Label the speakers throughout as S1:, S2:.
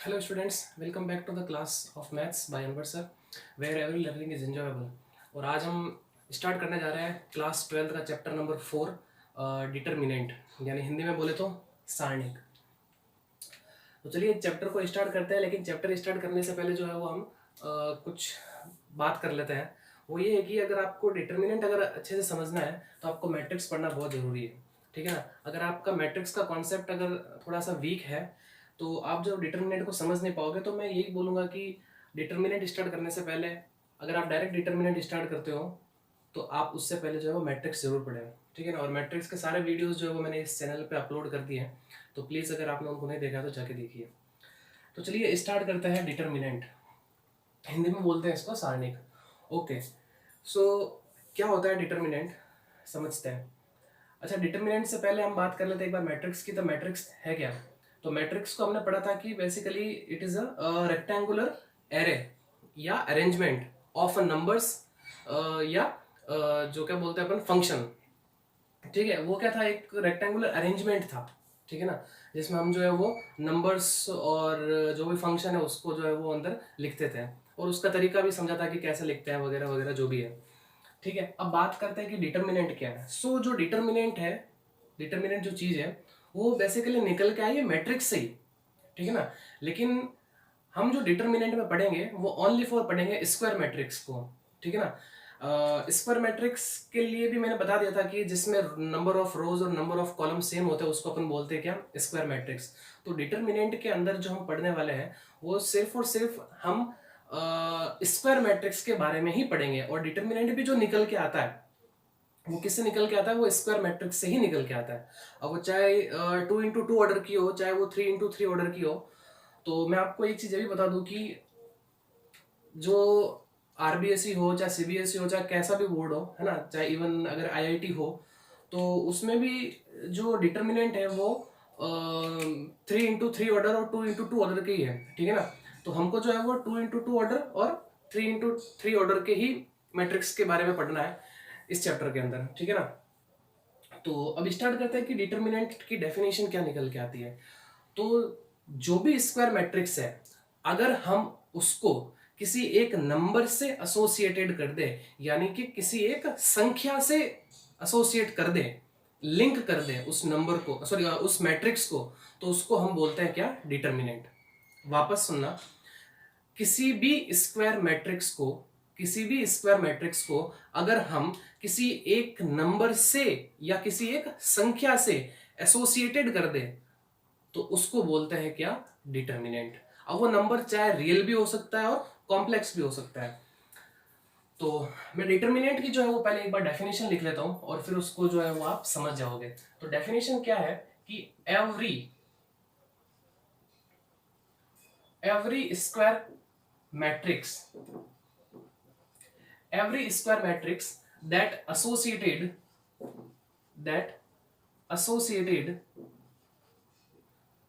S1: Hello students, welcome back to the class of maths by Anwar sir, where every learning is enjoyable. और आज हम start करने जा रहे हैं क्लास 12 का चैप्टर नंबर 4 डिटर्मिनेंट, यानी हिंदी में बोले तो सारणिक। तो चलिए चैप्टर को स्टार्ट करते हैं, लेकिन चैप्टर स्टार्ट करने से पहले जो है वो हम कुछ बात कर लेते हैं। वो ये है कि अगर आपको डिटर्मिनेंट अगर अच्छे से समझना है तो आपको मैट्रिक्स पढ़ना बहुत ज़रूरी है, ठीक है ना। अगर आपका मैट्रिक्स का कॉन्सेप्ट अगर थोड़ा सा वीक है तो आप जब डिटर्मिनेंट को समझ नहीं पाओगे। तो मैं यही बोलूँगा कि डिटर्मिनेंट स्टार्ट करने से पहले अगर आप डायरेक्ट डिटर्मिनेंट स्टार्ट करते हो तो आप उससे पहले जो है वो मैट्रिक्स जरूर पढ़ें, ठीक है ना। और मैट्रिक्स के सारे वीडियोस जो है वो मैंने इस चैनल पे अपलोड कर दिए हैं, तो प्लीज़ अगर आपने उनको नहीं देखा तो जाके देखिए। तो चलिए स्टार्ट करते हैं डिटर्मिनेंट, हिंदी में बोलते हैं इसको सारणिक। ओके, सो क्या होता है डिटर्मिनेंट, समझते हैं। अच्छा, डिटर्मिनेंट से पहले हम बात कर लेते हैं एक बार मैट्रिक्स की। तो मैट्रिक्स है क्या? तो मैट्रिक्स को हमने पढ़ा था कि basically it is a rectangular array या अरेंजमेंट ऑफ नंबर्स या जो क्या बोलते हैं अपन फंक्शन, ठीक है। वो क्या था, एक रेक्टेंगुलर अरेंजमेंट था, ठीक है ना, जिसमें हम जो है वो नंबर्स और जो भी फंक्शन है उसको जो है वो अंदर लिखते थे, और उसका तरीका भी समझा था कि कैसे लिखते हैं वगैरह वगैरह जो भी है, ठीक है। अब बात करते हैं कि डिटर्मिनेंट क्या है। सो जो डिटर्मिनेंट है, डिटर्मिनेंट जो चीज़ है वो बेसिकली निकल के आई है मैट्रिक्स से ही, ठीक है ना। लेकिन हम जो डिटर्मिनेंट में पढ़ेंगे वो ओनली फॉर पढ़ेंगे स्क्वायर मैट्रिक्स को, ठीक है ना। स्क्वायर मैट्रिक्स के लिए भी मैंने बता दिया था कि जिसमें नंबर ऑफ रोज और नंबर ऑफ कॉलम सेम होते हैं उसको अपन बोलते हैं क्या, स्क्वायर मैट्रिक्स। तो डिटर्मिनेंट के अंदर जो हम पढ़ने वाले हैं वो सिर्फ और सिर्फ हम स्क्वायर मैट्रिक्स के बारे में ही पढ़ेंगे। और डिटर्मिनेंट भी जो निकल के आता है वो किससे निकल के आता है, वो स्क्वायर मैट्रिक्स से ही निकल के आता है। अब वो चाहे 2x2 ऑर्डर की हो, चाहे वो 3x3 ऑर्डर की हो। तो मैं आपको एक चीज़ ये भी बता दूं कि जो आरबीएसई हो, चाहे सीबीएसई हो, चाहे कैसा भी बोर्ड हो, है ना, चाहे इवन अगर आईआईटी हो, तो उसमें भी जो डिटर्मिनेंट है वो 3x3 ऑर्डर और 2x2 ऑर्डर के ही है, ठीक है ना। तो हमको जो है वो 2x2 ऑर्डर और 3x3 ऑर्डर के ही मैट्रिक्स के बारे में पढ़ना है इस चैप्टर के अंदर, ठीक है ना। तो अब स्टार्ट करते हैं कि डिटर्मिनेंट की डेफिनेशन क्या निकल के आती है। तो जो भी स्क्वायर मैट्रिक्स है, अगर हम उसको किसी एक नंबर से एसोसिएटेड कर दे, यानी कि किसी एक संख्या से एसोसिएट कर दे, लिंक कर दे उस नंबर को, सॉरी उस मैट्रिक्स को, तो उसको हम बोलते हैं क्या, डिटर्मिनेंट। वापस सुनना, किसी भी स्क्वायर मैट्रिक्स को, किसी भी स्क्वायर मैट्रिक्स को अगर हम किसी एक नंबर से या किसी एक संख्या से एसोसिएटेड कर दे तो उसको बोलते हैं क्या, डिटर्मिनेंट। अब वो नंबर चाहे रियल भी हो सकता है और कॉम्प्लेक्स भी हो सकता है। तो मैं डिटर्मिनेंट की जो है वो पहले एक बार डेफिनेशन लिख लेता हूं और फिर उसको जो है वो आप समझ जाओगे। तो डेफिनेशन क्या है कि every square matrix, every square matrix that associated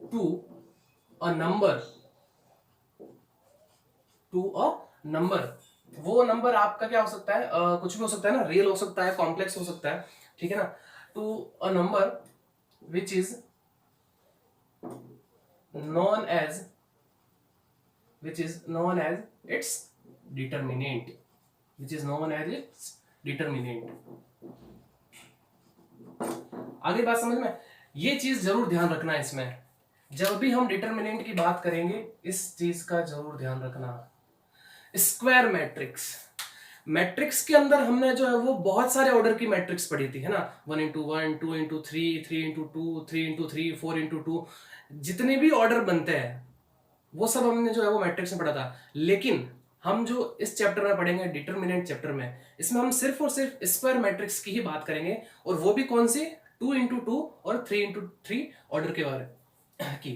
S1: to a number, वो नंबर आपका क्या हो सकता है, कुछ भी हो सकता है ना, रियल हो सकता है, कॉम्प्लेक्स हो सकता है, ठीक है ना। To a number which is known as its determinant, आगे बात समझ में। ये चीज जरूर ध्यान रखना है इसमें, जब भी हम डिटर्मिनेंट की बात करेंगे इस चीज का जरूर ध्यान रखना। स्क्वायर मैट्रिक्स, मैट्रिक्स के अंदर हमने जो है वो बहुत सारे ऑर्डर की मैट्रिक्स पढ़ी थी, है ना, 1x1, 2x3, 3x2, 3x3, 4x2, जितने भी ऑर्डर बनते हैं वो सब हमने जो है वो मैट्रिक्स में पढ़ा था। लेकिन हम जो इस चैप्टर में पढ़ेंगे, डिटर्मिनेंट चैप्टर में, इसमें हम सिर्फ और सिर्फ स्क्वायर मैट्रिक्स की ही बात करेंगे, और वो भी कौन सी, 2x2 और 3x3 ऑर्डर के बारे की।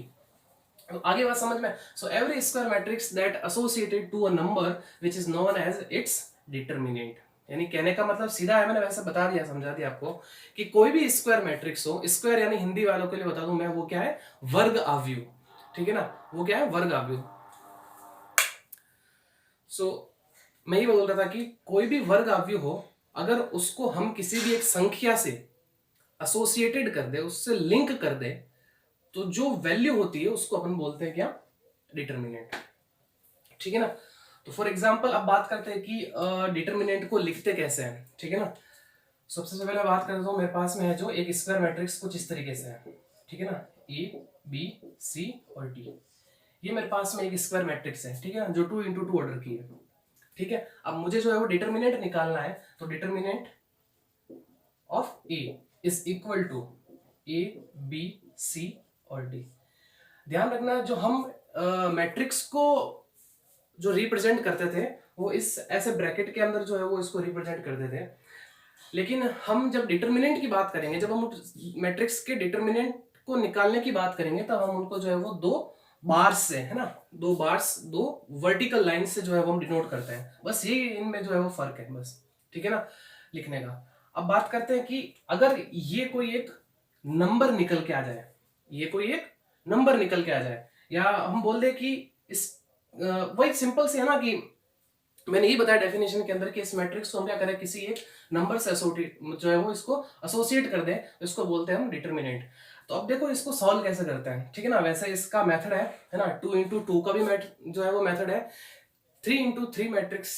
S1: तो आगे बात समझ में। So every square matrix that associated to a number which is known as its determinant, यानी कहने का मतलब सीधा है, मैंने वैसे बता दिया, समझा दिया आपको कि कोई भी स्क्वायर मैट्रिक्स हो, स्क्वायर यानी हिंदी वालों के लिए बता दूं मैं, वो क्या है, वर्ग आव्यूह, ठीक है ना, वो क्या है, वर्ग आव्यूह। सो मैं ये बोल रहा था कि कोई भी वर्ग आव्यूह हो, अगर उसको हम किसी भी एक संख्या से एसोसिएटेड कर दे, उससे लिंक कर दे, तो जो वैल्यू होती है उसको अपन बोलते हैं क्या, डिटर्मिनेंट, ठीक है ना। तो फॉर एग्जांपल अब बात करते हैं कि डिटर्मिनेंट को लिखते कैसे हैं, ठीक है ना। सबसे पहले बात करता हूँ, मेरे पास में है जो एक स्क्वायर मैट्रिक्स कुछ इस तरीके से है, ठीक है ना, ए बी सी और डी। ये मेरे पास में एक स्क्वायर मैट्रिक्स है, ठीक है ना, जो 2x2 ऑर्डर की है, ठीक है। अब मुझे जो है वो डिटर्मिनेंट निकालना है, तो determinant of A is equal to A B C और डी। ध्यान रखना, जो हम मैट्रिक्स को जो रिप्रेजेंट करते थे वो इस ऐसे ब्रैकेट के अंदर जो है वो इसको रिप्रेजेंट करते थे, लेकिन हम जब डिटर्मिनेंट की बात करेंगे, जब हम मैट्रिक्स के डिटर्मिनेंट को निकालने की बात करेंगे, तब हम उनको जो है वो दो बार्स से, है ना, दो बार्स, दो वर्टिकल लाइन से जो है वो हम डिनोट करते हैं। बस ये इनमें जो है वो फर्क है बस, ठीक है ना, लिखने का। अब बात करते हैं कि अगर ये कोई एक नंबर निकल के आ जाए, ये कोई एक नंबर निकल के आ जाए, या हम बोल दे कि इस वही सिंपल से है ना, कि मैंने ये बताया डेफिनेशन के अंदर कि इस मैट्रिक्स को हम क्या करें, किसी एक नंबर से एसोसिएट जो है वो इसको एसोसिएट कर दें, तो इसको बोलते हैं हम डिटर्मिनेंट। तो अब देखो इसको सॉल्व कैसे करते हैं, ठीक है ना। वैसे इसका मेथड है ना, 2x2 का भी जो है वो मेथड है, 3x3 मैट्रिक्स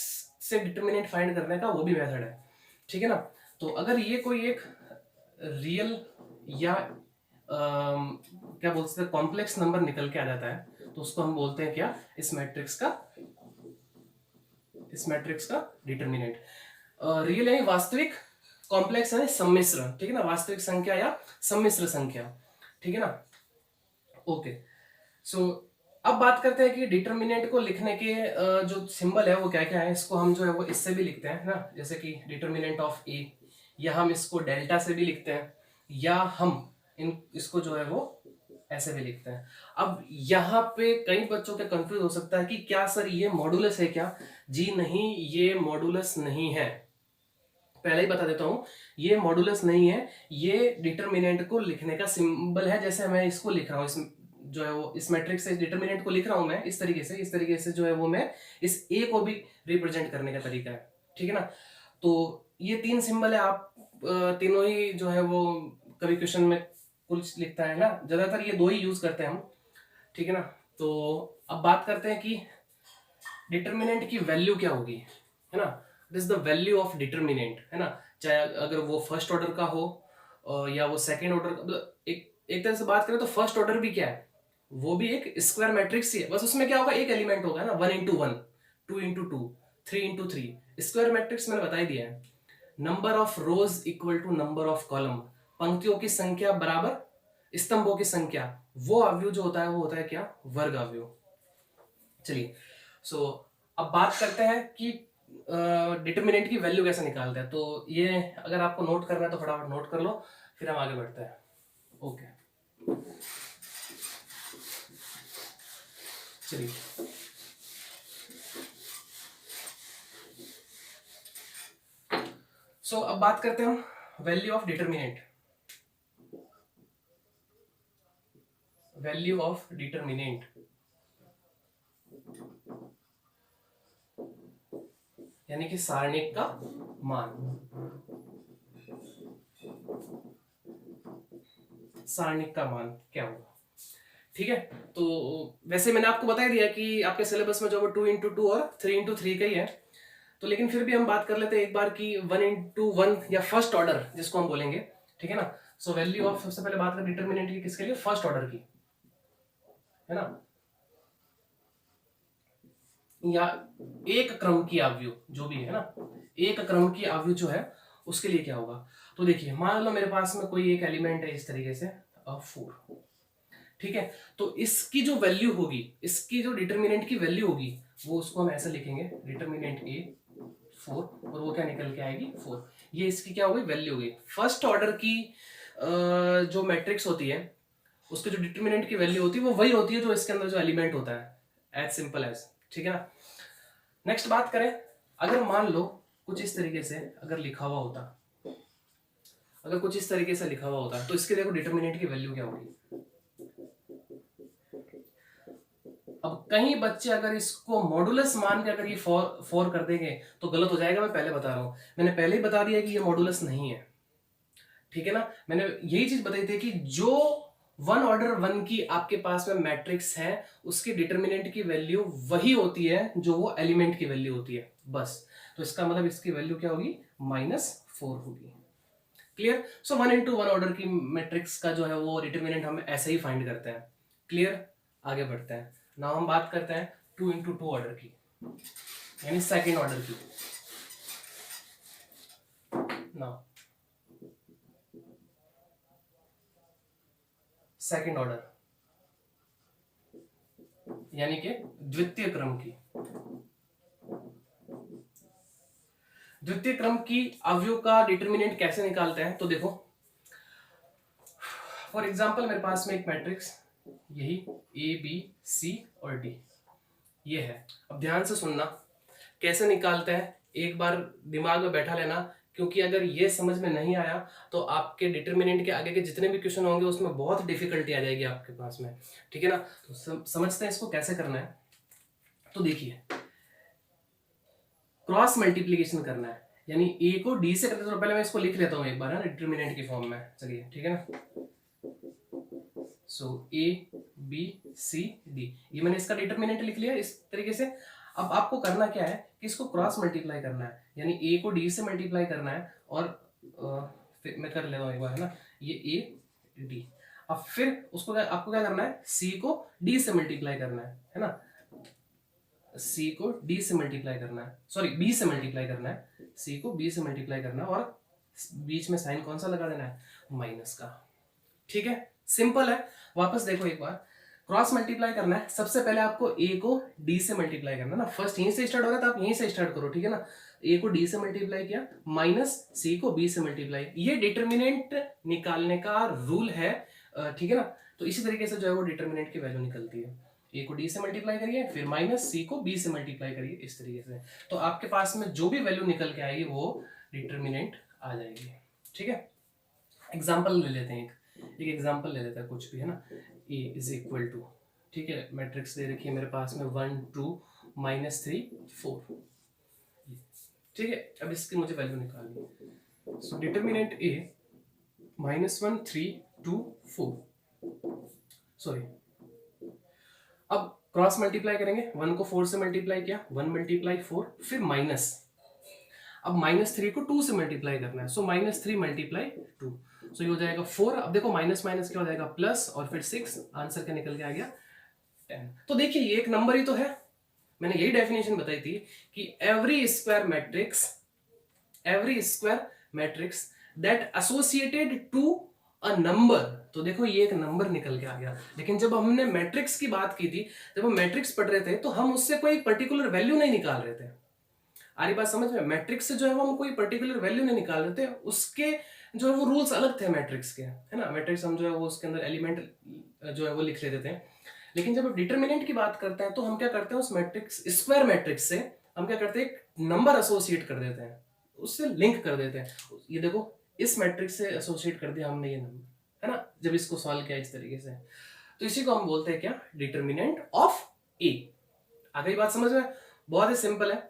S1: से डिटर्मिनेंट फाइंड करने का वो भी मेथड है, ठीक है ना। तो अगर ये कोई एक रियल या क्या बोलते हैं कॉम्प्लेक्स नंबर निकल के आ जाता है, तो उसको हम बोलते हैं क्या, इस मैट्रिक्स का डिटर्मिनेंट। रियल यानी वास्तविक, कॉम्प्लेक्स यानी सम्मिश्र, ठीक है ना, वास्तविक संख्या या सम्मिश्र संख्या, ठीक है ना। ओके, सो अब बात करते हैं कि डिटर्मिनेंट को लिखने के जो सिंबल है वो क्या क्या है। इसको हम जो है वो इससे भी लिखते हैं ना, जैसे कि डिटर्मिनेंट ऑफ ए, या हम इसको डेल्टा से भी लिखते हैं, या हम इसको जो है वो ऐसे भी लिखते हैं। अब यहाँ पे कई बच्चों के कंफ्यूज हो सकता है कि क्या सर ये मॉडुलस है क्या। जी नहीं, ये मॉडुलस नहीं है, पहले ही बता देता हूं, ये मॉडुलस नहीं है, ये डिटर्मिनेंट को लिखने का सिंबल है। जैसे मैं इसको लिख रहा हूं, इस जो है वो इस मैट्रिक्स से डिटर्मिनेंट को लिख रहा हूं मैं इस तरीके से जो है वो मैं इस ए को भी रिप्रेजेंट करने का तरीका है, ठीक है ना। तो ये तीन सिंबल है, आप तीनों ही जो है वो कभी क्वेश्चन में कुछ लिखता है ना, ज्यादातर ये दो ही यूज करते हैं हम, ठीक है ना। तो अब बात करते हैं कि डिटर्मिनेंट की वैल्यू क्या होगी, है ना। This the value of determinant, है ना, चाहे अगर वो फर्स्ट ऑर्डर का हो या वो सेकेंड ऑर्डर का। एक तरह से बात करें तो फर्स्ट ऑर्डर भी क्या है, वो भी एक स्क्वायर मैट्रिक्स ही है, बस उसमें क्या होगा, एक एलिमेंट होगा ना, 1x1, 2x2, 3x3। Square matrix मैंने बता ही दिया है, number of rows equal to number of column, पंक्तियों की संख्या बराबर स्तंभों की संख्या, वो अवयव जो होता है वो होता है क्या, वर्ग अवयव। चलिए, सो अब बात करते हैं कि डिटर्मिनेंट की वैल्यू कैसे निकालते हैं। तो ये अगर आपको नोट करना है तो फटाफट नोट कर लो, फिर हम आगे बढ़ते हैं। ओके, चलिए, सो अब बात करते हैं हम value of determinant. Value of determinant यानी कि सारणिक का मान, सारणिक का मान क्या होगा, ठीक है। तो वैसे मैंने आपको बता ही दिया कि आपके सिलेबस में जो 2x2 और 3x3 का ही है, तो लेकिन फिर भी हम बात कर लेते हैं एक बार की 1x1 या फर्स्ट ऑर्डर जिसको हम बोलेंगे, ठीक है ना। सो वैल्यू ऑफ, सबसे पहले बात करें डिटर्मिनेंट की, किसके लिए, फर्स्ट ऑर्डर की, है ना, या एक क्रम की अवयव जो भी है ना, एक क्रम की अवयव जो है उसके लिए क्या होगा। तो देखिए, मान लो मेरे पास में कोई एक एलिमेंट है इस तरीके से 4, ठीक है। तो इसकी जो वैल्यू होगी, इसकी जो डिटर्मिनेंट की वैल्यू होगी, वो उसको हम ऐसे लिखेंगे, डिटर्मिनेंट ए 4, और वो क्या निकल के आएगी 4। ये इसकी क्या होगी, वैल्यू होगी। फर्स्ट ऑर्डर की जो मैट्रिक्स होती है उसके जो डिटर्मिनेंट की वैल्यू होती है वो वही होती है जो इसके अंदर जो एलिमेंट होता है, एज सिंपल एज, ठीक है ना। नेक्स्ट बात करें, अगर मान लो कुछ इस तरीके से अगर लिखा हुआ होता, अगर कुछ इस तरीके से लिखा हुआ होता, तो इसके देखो डिटर्मिनेंट की वैल्यू क्या होगी। अब कहीं बच्चे अगर इसको मॉडुलस मान के अगर ये फोर कर देंगे तो गलत हो जाएगा, मैं पहले बता रहा हूं, मैंने पहले ही बता दिया कि ये मॉडुलस नहीं है, ठीक है ना। मैंने यही चीज बताई थी कि जो वन ऑर्डर वन की आपके पास में मैट्रिक्स है, उसकी डिटर्मिनेंट की वैल्यू वही होती है जो वो एलिमेंट की वैल्यू होती है बस। तो इसका मतलब इसकी वैल्यू क्या होगी, -4 होगी। क्लियर। सो 1 × 1 ऑर्डर की मैट्रिक्स का जो है वो डिटर्मिनेंट हम ऐसे ही फाइंड करते हैं। क्लियर। आगे बढ़ते हैं। नाउ हम बात करते हैं 2 × 2 ऑर्डर की, यानी सेकेंड ऑर्डर की। नाउ सेकेंड ऑर्डर यानी कि द्वितीय क्रम की, द्वितीय क्रम की अवयव का डिटर्मिनेंट कैसे निकालते हैं, तो देखो फॉर एग्जांपल मेरे पास में एक मैट्रिक्स यही ए बी सी और डी ये है। अब ध्यान से सुनना कैसे निकालते हैं, एक बार दिमाग में बैठा लेना, क्योंकि अगर ये समझ में नहीं आया तो आपके डिटर्मिनेंट के आगे के जितने भी क्वेश्चन होंगे उसमें बहुत डिफिकल्टी आ जाएगी आपके पास में। ठीक है ना। तो समझते हैं इसको कैसे करना है। तो देखिए क्रॉस मल्टीप्लीकेशन करना है, यानी ए को डी से करते, तो पहले मैं इसको लिख लेता हूं एक बार है डिटर्मिनेंट की फॉर्म में। चलिए ठीक है ना। सो ए बी सी डी, ये मैंने इसका डिटर्मिनेंट लिख लिया इस तरीके से। अब आपको करना क्या है कि इसको क्रॉस मल्टीप्लाई करना है, यानी ए को डी से मल्टीप्लाई करना है, और फिर मैं कर लेता हूँ एक बार है ना, ये ए डी। अब फिर उसको आपको क्या करना है, सी को डी से मल्टीप्लाई करना है ना, सी को डी से मल्टीप्लाई करना है, सॉरी बी से मल्टीप्लाई करना है, सी को बी से मल्टीप्लाई करना है, और बीच में साइन कौन सा लगा देना है, माइनस का। ठीक है, सिंपल है। वापस देखो एक बार, क्रॉस मल्टीप्लाई करना है, सबसे पहले आपको ए को डी से मल्टीप्लाई करना है ना, फर्स्ट यहीं से स्टार्ट हो रहा है तो आप यहीं से स्टार्ट करो। ठीक है ना। ए को डी से मल्टीप्लाई किया, माइनस सी को बी से मल्टीप्लाई, ये डिटर्मिनेंट निकालने का रूल है। ठीक है ना। तो इसी तरीके से जो है वो डिटर्मिनेंट की वैल्यू निकलती है। ए को डी से मल्टीप्लाई करिए, फिर माइनस सी को बी से मल्टीप्लाई करिए, इस तरीके से। तो आपके पास में जो भी वैल्यू निकल के आएगी वो डिटर्मिनेंट आ जाएगी। ठीक है। एग्जाम्पल ले लेते हैं, एक एग्जाम्पल ले लेते हैं कुछ भी है ना। ए इज इक्वल टू, ठीक है, मैट्रिक्स दे रखी है मेरे पास में 1 2 -3 4। ठीक है। अब इसकी मुझे वैल्यू निकालनी है। सो डिटर्मिनेंट ए -1 3 2 4, सॉरी। अब क्रॉस मल्टीप्लाई करेंगे, 1 को 4 से मल्टीप्लाई किया, 1 × 4, फिर माइनस, अब -3 को 2 से मल्टीप्लाई करना है, सो -3 × 2, सो ये हो जाएगा 4। अब देखो माइनस माइनस क्या हो जाएगा, प्लस, और फिर 6, आंसर क्या निकल के आ गया, 10। तो देखिए ये एक नंबर ही तो है, मैंने यही डेफिनेशन बताई थी कि every square matrix that associated to a number. तो देखो ये एक नंबर निकल के आ गया, लेकिन जब हमने मैट्रिक्स की बात की थी, जब हम मैट्रिक्स पढ़ रहे थे, तो हम उससे कोई पर्टिकुलर वैल्यू नहीं निकाल रहे थे। आ रही बात समझ में? मैट्रिक्स से जो है वो हम कोई पर्टिकुलर वैल्यू नहीं निकाल रहे थे, उसके जो है वो रूल्स अलग थे मैट्रिक्स के, है ना। मैट्रिक्स हम जो है वो उसके अंदर एलिमेंट जो है वो लिख लेते थे। लेकिन जब डिटर्मिनेंट की बात करते हैं तो हम क्या करते हैं, उस मैट्रिक्स, स्क्वायर मैट्रिक्स से हम क्या करते हैं, एक नंबर एसोसिएट कर देते हैं, उससे लिंक कर देते हैं। ये देखो इस मैट्रिक्स से एसोसिएट कर दिया हमने ये नंबर, है ना, जब इसको सॉल्व किया इस तरीके से, तो इसी को हम बोलते हैं क्या, डिटर्मिनेंट ऑफ ए। आ गई बात समझ में? बहुत ही सिंपल है।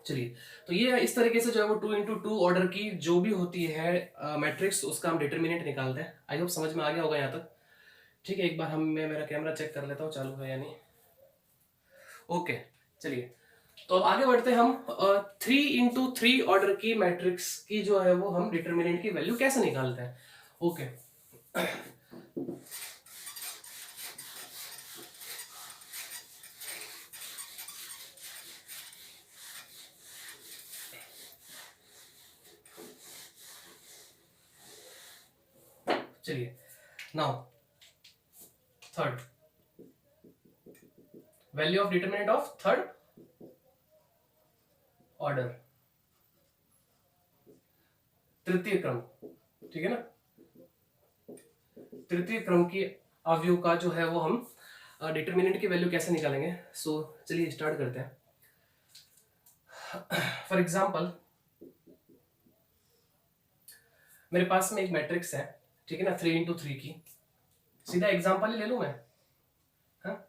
S1: चलिए, तो ये इस तरीके से जो है वो 2 × 2 ऑर्डर की जो भी होती है मैट्रिक्स, उसका हम डिटर्मिनेंट निकालते हैं। आई होप समझ में आ गया होगा यहाँ तक। ठीक है, एक बार मैं मेरा कैमरा चेक कर लेता हूँ चालू है या नहीं। ओके, चलिए, तो अब आगे बढ़ते हैं हम 3 × 3 ऑर्डर की मैट्रिक्स की जो है वो हम डिटर्मिनेंट की वैल्यू कैसे निकालते हैं। ओके, चलिए, now third value of determinant of third order, तृतीय क्रम। ठीक है ना। तृतीय क्रम की अवयव का जो है वो हम डिटर्मिनेंट की वैल्यू कैसे निकालेंगे। सो चलिए स्टार्ट करते हैं। फॉर एग्जांपल मेरे पास में एक मैट्रिक्स है, ठीक है ना, 3 × 3 की। सीधा एग्जांपल ही ले लूं मैं, हाँ,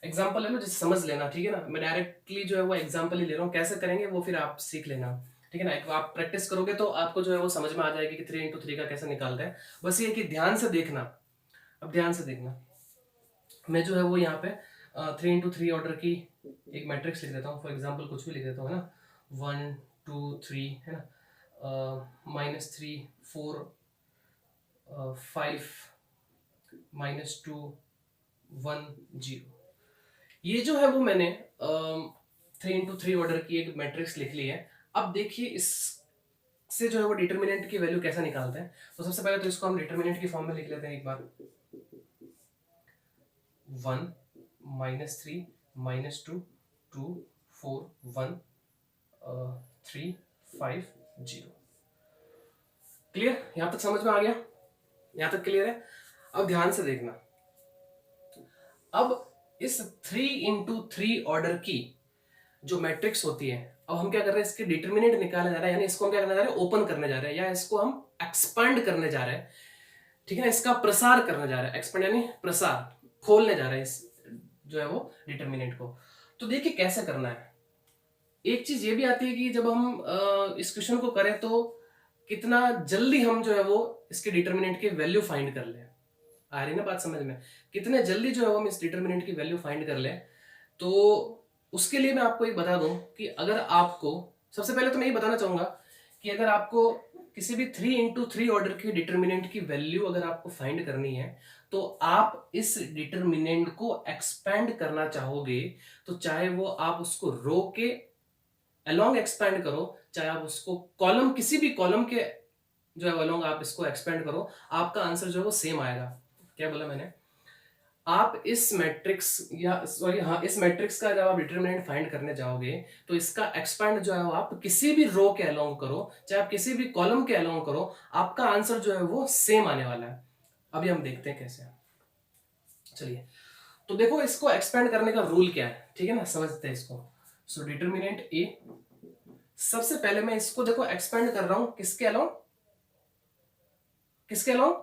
S1: एग्जांपल ले लो जिसे समझ लेना। ठीक है ना, मैं डायरेक्टली जो है वो एग्जांपल ही ले रहा हूँ, कैसे करेंगे वो फिर आप सीख लेना। ठीक है ना, एक आप प्रैक्टिस करोगे तो आपको जो है वो समझ में आ जाएगी कि 3 × 3 का कैसे निकालते हैं। बस ये कि ध्यान से देखना, अब ध्यान से देखना, मैं जो है वो यहाँ पे 3x3 ऑर्डर की एक मैट्रिक्स लिख देता हूँ, फॉर एग्जांपल कुछ भी लिख देता हूँ, है ना, 1 2 3, है ना, -3 4 5 -2 1 0। ये जो है वो मैंने 3x3 ऑर्डर की एक मैट्रिक्स लिख ली है। अब देखिए इससे जो है वो डिटर्मिनेंट की वैल्यू कैसा निकालते हैं। तो सबसे पहले तो इसको हम डिटर्मिनेंट की फॉर्म में लिख लेते हैं एक बार, 1 -3 -2 2 4 1 3 5 0। क्लियर? यहां तक समझ में आ गया? यहां तक क्लियर है? अब ध्यान से देखना, अब इस 3x3 ऑर्डर की जो मैट्रिक्स होती है, अब हम क्या कर रहे हैं, इसके डिटर्मिनेंट निकालने जा रहे हैं, यानी इसको हम क्या करने जा रहे हैं, ओपन करने जा रहे हैं, या इसको हम एक्सपांड करने जा रहे हैं, ठीक है ना, इसका प्रसार करने जा रहे हैं, एक्सपांड यानी प्रसार, खोलने जा रहे हैं इस जो है वो डिटर्मिनेंट को। तो देखिए कैसे करना है। एक चीज ये भी आती है कि जब हम इस क्वेश्चन को करें तो कितना जल्दी हम जो है वो इसके डिटर्मिनेंट की वैल्यू फाइंड कर ले। आ रही ना बात समझ में? कितने जल्दी जो है वो हम इस डिटर्मिनेंट की वैल्यू फाइंड कर ले। तो उसके लिए मैं आपको एक बता दूं कि अगर आपको, सबसे पहले तो मैं ये बताना चाहूंगा कि अगर आपको किसी भी 3x3 ऑर्डर की डिटर्मिनेंट की वैल्यू अगर आपको फाइंड करनी है, तो आप इस डिटर्मिनेंट को एक्सपेंड करना चाहोगे, तो चाहे वो आप उसको रो के अलोंग एक्सपेंड करो, चाहे आप उसको कॉलम, किसी भी कॉलम के जो है अलोंग आप इसको एक्सपेंड करो, आपका आंसर जो है वो सेम आएगा। क्या बोला मैंने? आप इस मैट्रिक्स या सॉरी हाँ, इस मैट्रिक्स का जब आप डिटरमिनेंट फाइंड करने जाओगे तो इसका एक्सपेंड जो है वो आप किसी भी रो के अलोंग करो, चाहे आप किसी भी कॉलम के अलोंग करो, आपका आंसर जो है वो सेम आने वाला है। अभी हम देखते हैं कैसे। चलिए, तो देखो इसको एक्सपेंड करने का रूल क्या है, ठीक है ना, समझते हैं इसको। सो डिटरमिनेंट ए, सबसे पहले मैं इसको देखो एक्सपेंड कर रहा हूं किसके अलोंग, किसके अलोंग,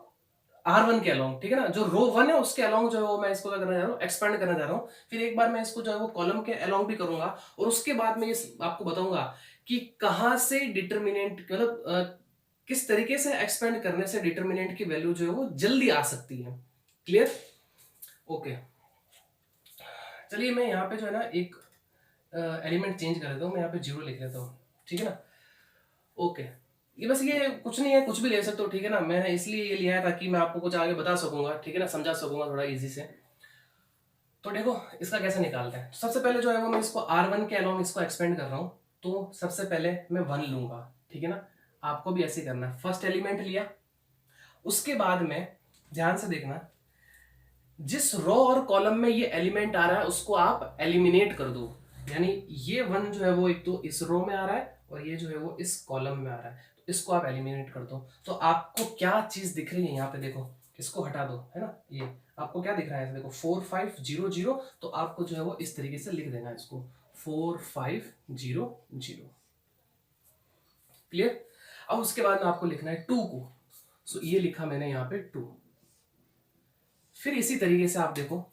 S1: R1 के अलोंग, ठीक है ना, जो रो 1 है उसके अलोंग जो है वो मैं इसको क्या करने जा रहा हूँ, एक्सपेंड करने जा रहा हूँ। फिर एक बार मैं इसको जो है वो कॉलम के अलोंग भी करूंगा, और उसके बाद मैं ये आपको बताऊंगा कि कहां से डिटरमिनेंट, मतलब किस तरीके से एक्सपेंड करने से डिटरमिनेंट की वैल्यू जो है वो जल्दी आ सकती है। क्लियर? ओके, चलिए मैं यहाँ पे जो है ना एक एलिमेंट चेंज कर देता हूँ, मैं यहाँ पे 0 लिख लेता हूँ, ठीक है ना। ओके, ये बस ये कुछ नहीं है, कुछ भी ले सकते हो, ठीक है ना, मैंने इसलिए ये लिया है ताकि मैं आपको कुछ आगे बता सकूंगा, ठीक है ना, समझा सकूंगा थोड़ा इजी से। तो देखो इसका कैसे निकालते हैं। सबसे पहले जो है वो मैं इसको R1 के अलोंग इसको एक्सपेंड कर रहा हूँ, तो सबसे पहले मैं 1 लूंगा, ठीक है ना, आपको भी ऐसे करना है। फर्स्ट एलिमेंट लिया, उसके बाद में ध्यान से देखना, जिस रो और कॉलम में ये एलिमेंट आ रहा है उसको आप एलिमिनेट कर दो, यानी ये 1 जो है वो एक तो इस रो में आ रहा है और ये जो है वो इस कॉलम में आ रहा है, तो इसको आप एलिमिनेट कर दो। तो आपको क्या चीज दिख रही है यहाँ पे, देखो इसको हटा दो, है ना, ये आपको क्या दिख रहा है, देखो 4 5 0 0, तो आपको जो है वो इस तरीके से लिख देना है इसको 4 5 0 0। क्लियर? अब उसके बाद में आपको लिखना है 2 को, सो ये लिखा मैंने यहाँ पे 2। फिर इसी तरीके से आप देखो,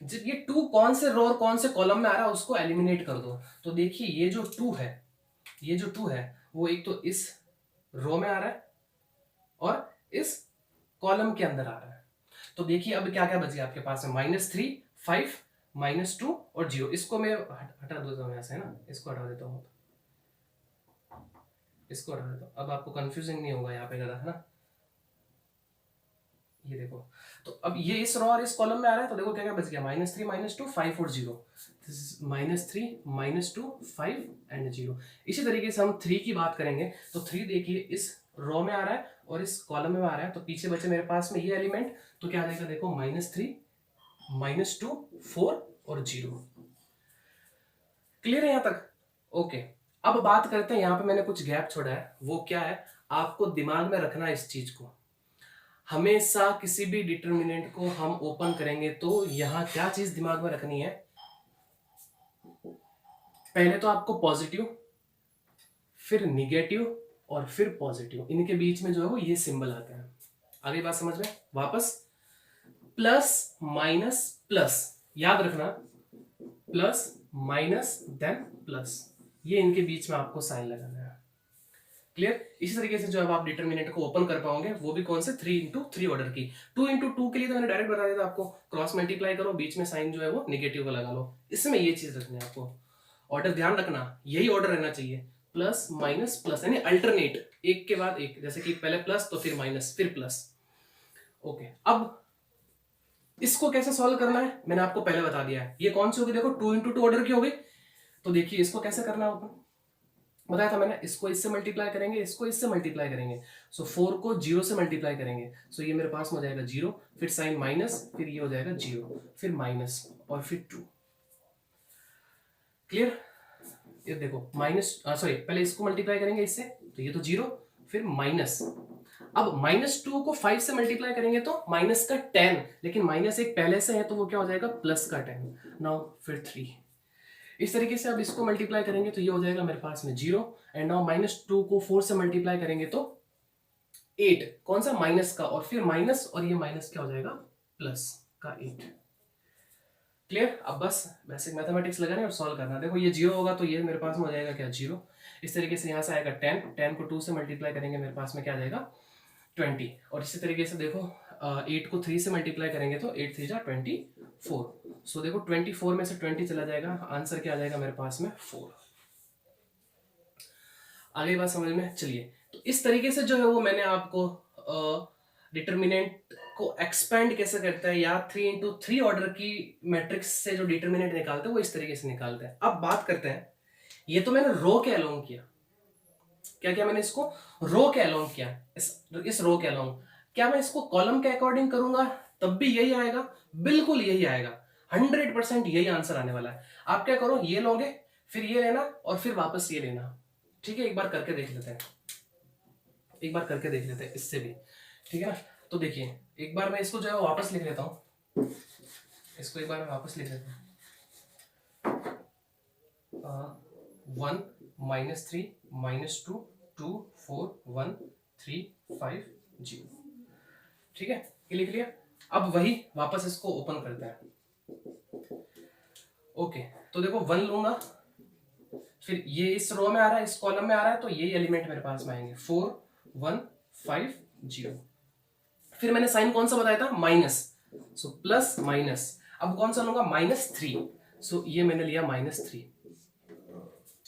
S1: जब ये 2 कौन से रो और कौन से कॉलम में आ रहा है उसको एलिमिनेट कर दो। तो देखिए ये जो 2 है, ये जो 2 है वो एक तो इस रो में आ रहा है और इस कॉलम के अंदर आ रहा है। तो देखिए अब क्या क्या बच गया आपके पास में, -3 5 -2 और 0। इसको मैं हटा देता हूँ यहाँ से, है ना, इसको हटा देता हूँ, इसको हटा देता हूँ, अब आपको कंफ्यूजिंग नहीं होगा यहाँ पे ज़्यादा, है ना। ये देखो, तो अब ये इस रो और इस कॉलम में आ रहा है, तो देखो क्या क्या बच गया, -3 -2 5 और 0, -3 -2 5 एंड 0। इसी तरीके से हम 3 की बात करेंगे, तो 3 देखिए इस रो में आ रहा है और इस कॉलम में आ रहा है, तो पीछे बचे मेरे पास में ये एलिमेंट, तो क्या रहेगा, देखो -3 -2 4 और 0। क्लियर है यहाँ तक? ओके, अब बात करते हैं, यहाँ पे मैंने कुछ गैप छोड़ा है, वो क्या है, आपको दिमाग में रखना है इस चीज को। हमेशा किसी भी डिटर्मिनेंट को हम ओपन करेंगे तो यहां क्या चीज दिमाग में रखनी है, पहले तो आपको पॉजिटिव, फिर निगेटिव और फिर पॉजिटिव, इनके बीच में जो है वो ये सिंबल आता है। आगे बात समझ में? वापस प्लस माइनस प्लस, याद रखना, प्लस माइनस देन प्लस, ये इनके बीच में आपको साइन लगाना है। क्लियर। इसी तरीके से जो है आप डिटर्मिनेंट को ओपन कर पाओगे, वो भी कौन से 3 into 3 ऑर्डर की। 2 into 2 के लिए तो मैंने डायरेक्ट बता दिया था आपको, क्रॉस मल्टीप्लाई करो, बीच में साइन जो है वो निगेटिव का लगा लो। इसमें ये चीज रखनी है आपको, ऑर्डर ध्यान रखना, यही ऑर्डर रहना चाहिए, प्लस माइनस प्लस, यानी अल्टरनेट, एक के बाद एक, जैसे कि पहले प्लस तो फिर माइनस फिर प्लस। ओके, अब इसको कैसे सॉल्व करना है मैंने आपको पहले बता दिया है। ये कौन सी होगी, देखो 2 into 2 ऑर्डर की हो गई। तो देखिए इसको कैसे करना है, बताया था मैंने, इसको इससे मल्टीप्लाई करेंगे, इसको इससे मल्टीप्लाई करेंगे। सो 4 को 0 से मल्टीप्लाई करेंगे, सो ये मेरे पास में हो जाएगा 0, फिर साइन माइनस, फिर ये हो जाएगा 0, फिर माइनस और फिर 2। क्लियर। ये देखो माइनस, सॉरी पहले इसको मल्टीप्लाई करेंगे इससे, तो ये तो 0, फिर माइनस। अब -2 को 5 से मल्टीप्लाई करेंगे तो माइनस का 10, लेकिन माइनस एक पहले से है तो वो क्या हो जाएगा, प्लस का 10। नाउ फिर 3। इस तरीके से अब इसको मल्टीप्लाई करेंगे तो ये हो जाएगा मेरे पास में 0। एंड नाउ -2 को 4 से मल्टीप्लाई करेंगे तो 8, कौन सा, माइनस का, और फिर माइनस, और ये माइनस क्या हो जाएगा, प्लस का 8। क्लियर। अब बस बेसिक मैथमेटिक्स लगाने और सॉल्व करना। देखो ये 0 होगा तो ये मेरे पास में हो जाएगा क्या, 0। इस तरीके से यहाँ से आएगा 10, 10 को 2 से मल्टीप्लाई करेंगे, मेरे पास में क्या आ जाएगा, 20। और इसी तरीके से देखो 8 को 3 से मल्टीप्लाई करेंगे तो 8 3 जा 24। सो देखो 24 में से 20 चला जाएगा, आंसर क्या आ जाएगा मेरे पास में, 4। आगे बात समझ में। चलिए, तो इस तरीके से जो है वो मैंने आपको डिटर्मिनेंट को एक्सपेंड कैसे करता है, या 3 into 3 ऑर्डर की मैट्रिक्स से जो डिटर्मिनेंट निकालते हैं वो इस तरीके से निकालते हैं। अब बात करते हैं, ये तो मैंने रो के अलोंग किया, क्या क्या मैंने इसको रो के अलोंग किया, इस रो के अलोंग। क्या मैं इसको कॉलम के अकॉर्डिंग करूंगा तब भी यही आएगा, बिल्कुल यही आएगा, 100% यही आंसर आने वाला है। आप क्या करो, ये लोगे, फिर ये लेना, और फिर वापस ये लेना। ठीक है, एक बार करके देख लेते हैं, एक बार करके देख लेते हैं इससे भी, ठीक है ना। तो देखिए एक बार मैं इसको जो है वापस लिख लेता हूं, इसको एक बार मैं वापस लिख लेता हूं। 1 -3 -2 2 4 1 3 5 0। ठीक है, ये लिख लिया। अब वही वापस इसको ओपन करते हैं। ओके, तो देखो 1 लूंगा, फिर ये इस रो में आ रहा है, इस कॉलम में आ रहा है, तो ये एलिमेंट मेरे पास में आएंगे, 4 1 5 0। फिर मैंने साइन कौन सा बताया था, माइनस, सो प्लस माइनस। अब कौन सा लूंगा, -3, सो ये मैंने लिया -3।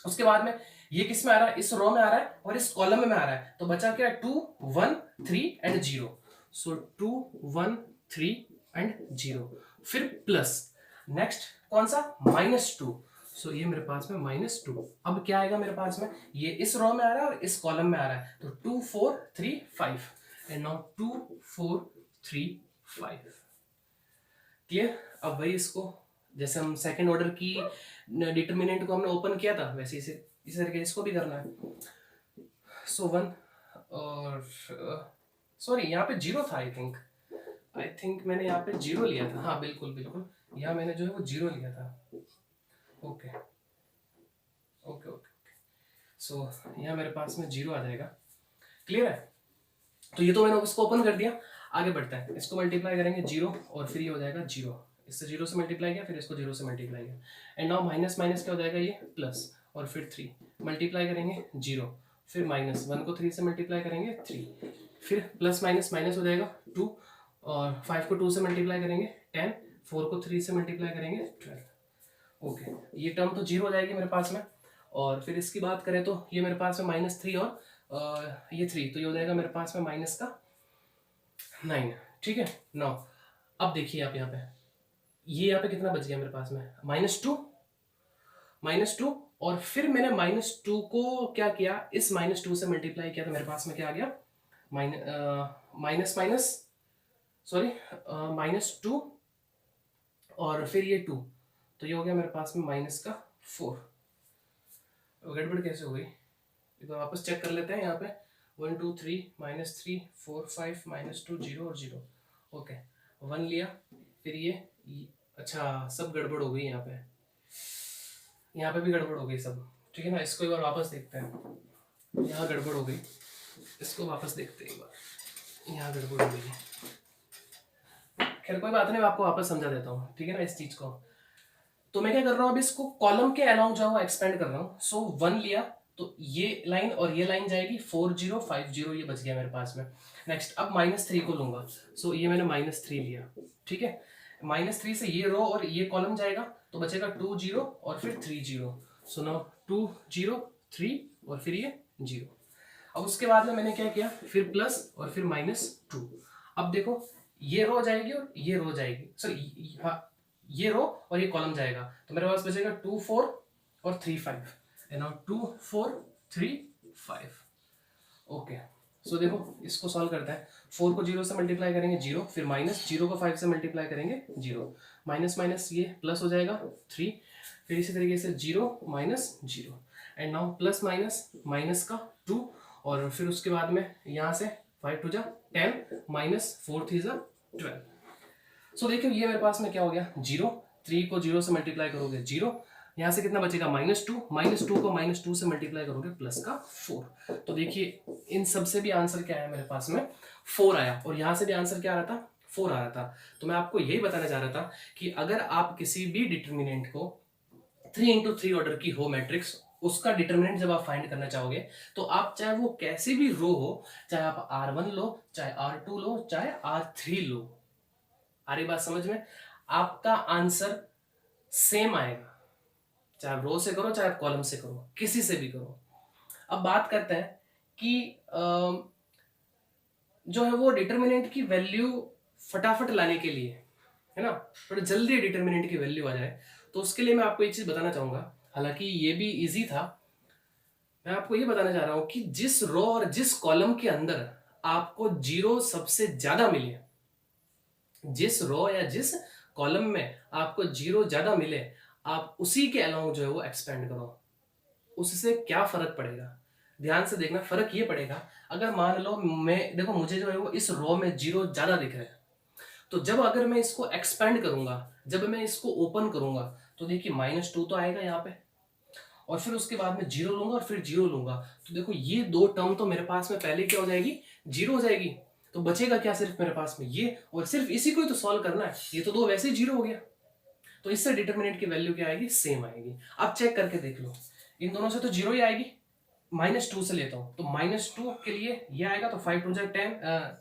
S1: उसके बाद में ये किस में आ रहा है, इस रो में आ रहा है और इस कॉलम में आ रहा है, तो बचा क्या, 2 1 3 एंड 0। सो 2 1 3 एंड 0, फिर प्लस, नेक्स्ट कौन सा, -2, सो ये मेरे पास में -2। अब क्या आएगा मेरे पास में, ये इस रो में आ रहा है और इस कॉलम में आ रहा है, तो 2 4 3 5 एंड नाउ 2 4 3 5। क्लियर। अब वही इसको, जैसे हम सेकंड ऑर्डर की डिटर्मिनेंट को हमने ओपन किया था, वैसे इसी तरीके इसको भी करना है। सो 1, और सॉरी यहाँ पे 0 था, आई थिंक मैंने यहाँ पे 0 लिया था, हाँ बिल्कुल बिल्कुल, यहाँ मैंने जो है वो 0 लिया था। ओके ओके ओके, सो यहाँ मेरे पास में 0 आ जाएगा। क्लियर है। तो ये तो मैंने इसको ओपन कर दिया। आगे बढ़ता है, इसको मल्टीप्लाई करेंगे 0, और फिर ये हो जाएगा 0, इससे 0 से मल्टीप्लाई किया, फिर इसको 0 से मल्टीप्लाई किया, एंड नाउ माइनस माइनस क्या हो जाएगा, ये प्लस, और फिर 3 मल्टीप्लाई करेंगे 0, फिर माइनस, 1 को 3 से मल्टीप्लाई करेंगे 3, फिर प्लस माइनस माइनस हो जाएगा 2, और 5 को 2 से मल्टीप्लाई करेंगे 10, 4 को 3 से मल्टीप्लाई करेंगे 12। ओके, ये टर्म तो 0 हो जाएगी मेरे पास में। और फिर इसकी बात करें तो ये मेरे पास में -3 और ये 3, तो ये हो जाएगा मेरे पास में माइनस का 9। ठीक है, 9। अब देखिए आप यहाँ पे, ये यहाँ पे कितना बच गया मेरे पास में, -2, और फिर मैंने -2 को क्या किया, इस -2 से मल्टीप्लाई किया, तो मेरे पास में क्या आ गया, माइनस माइनस, सॉरी -2, और फिर ये 2, तो ये हो गया मेरे पास में -4। गड़बड़ कैसे हो गई, तो वापस चेक कर लेते हैं। यहाँ पे 1 2 3 -3 4 5 -2 0 और 0। ओके, 1 लिया, फिर ये अच्छा सब गड़बड़ हो गई यहाँ पे भी गड़बड़ हो गई सब। ठीक है ना, इसको एक बार वापस देखते हैं, यहाँ गड़बड़ हो गई, इसको वापस देखते हैं एक बार, यहाँ गड़बड़ हो गई है। खैर कोई बात नहीं, मैं आपको वापस समझा देता हूँ, ठीक है ना, इस चीज को। तो मैं क्या कर रहा हूँ, अब इसको कॉलम के अलाउंग जो है एक्सपेंड कर रहा हूँ। सो 1 लिया, तो ये लाइन और ये लाइन जाएगी 4 0 5 0, ये बच गया मेरे पास में। नेक्स्ट अब -3 को लूंगा, सो ये मैंने -3 लिया, ठीक है। -3 से ये रो और ये कॉलम जाएगा तो बचेगा 2 0 और फिर 3 0। सो नाउ 2 0 3 और फिर ये 0। अब उसके बाद में मैंने क्या किया, फिर प्लस और फिर -2। अब देखो ये रो जाएगी और ये रो जाएगी, सॉरी हाँ, ये रो और ये कॉलम जाएगा, तो मेरे पास बचेगा 2 4 और 3 5। And now 2 4 3 5। ओके, सो देखो इसको सॉल्व करता है। 4 को 0 से मल्टीप्लाई करेंगे 0, फिर -0 को 5 से मल्टीप्लाई करेंगे 0, माइनस माइनस ये प्लस हो जाएगा 3, फिर इसी तरीके से 0 -0 and now plus minus minus का 2, और फिर उसके बाद में यहाँ से 5 2 जा 10 -4 3 जा 12। सो देखिए ये मेरे पास में क्या हो गया 0, 3 को 0 से मल्टीप्लाई करोगे 0, यहाँ से कितना बचेगा -2, -2 को -2 से मल्टीप्लाई करोगे प्लस का 4। तो देखिए इन सब से भी आंसर क्या आया मेरे पास में 4 आया, और यहाँ से भी आंसर क्या आ रहा था 4 आ रहा था। तो मैं आपको यही बताना चाह रहा था कि अगर आप किसी भी डिटर्मिनेंट को 3x3 ऑर्डर की हो मैट्रिक्स, उसका डिटर्मिनेंट जब आप फाइंड करना चाहोगे तो आप चाहे वो कैसी भी रो हो, चाहे आप R1 लो, चाहे R2 लो, चाहे R3 लो, आ रही बात समझ में, आपका आंसर सेम आएगा, चाहे आप रो से करो चाहे आप कॉलम से करो, किसी से भी करो। अब बात करते हैं कि जो है वो डिटर्मिनेंट की वैल्यू फटाफट लाने के लिए, है ना, थोड़ा जल्दी डिटर्मिनेंट की वैल्यू आ जाए, तो उसके लिए मैं आपको एक चीज बताना चाहूंगा, हालांकि ये भी इजी था। मैं आपको ये बताना चाह रहा हूं कि जिस रो और जिस कॉलम के अंदर आपको 0 सबसे ज्यादा मिले, जिस रो या जिस कॉलम में आपको 0 ज्यादा मिले, आप उसी के अलाउंग जो है वो एक्सपेंड करो। उससे क्या फर्क पड़ेगा, ध्यान से देखना, फर्क ये पड़ेगा, अगर मान लो मैं देखो मुझे जो है वो इस रो में 0 ज्यादा दिख रहा है, तो जब अगर मैं इसको एक्सपेंड करूंगा, जब मैं इसको ओपन करूंगा, तो देखिए -2 तो आएगा यहाँ पे, और फिर उसके बाद में 0 लूंगा और फिर 0 लूंगा, तो देखो ये दो टर्म तो मेरे पास में पहले क्या हो जाएगी 0 हो जाएगी, तो बचेगा क्या सिर्फ मेरे पास में ये, और सिर्फ इसी को ही तो सॉल्व करना है, ये तो दो वैसे ही 0 हो गया, तो इससे डिटर्मिनेंट की वैल्यू क्या आएगी, सेम आएगी। अब चेक करके देख लो, इन दोनों से तो 0 ही आएगी, -2 से लेता हूं तो -2 के लिए ये आएगा, तो 5 2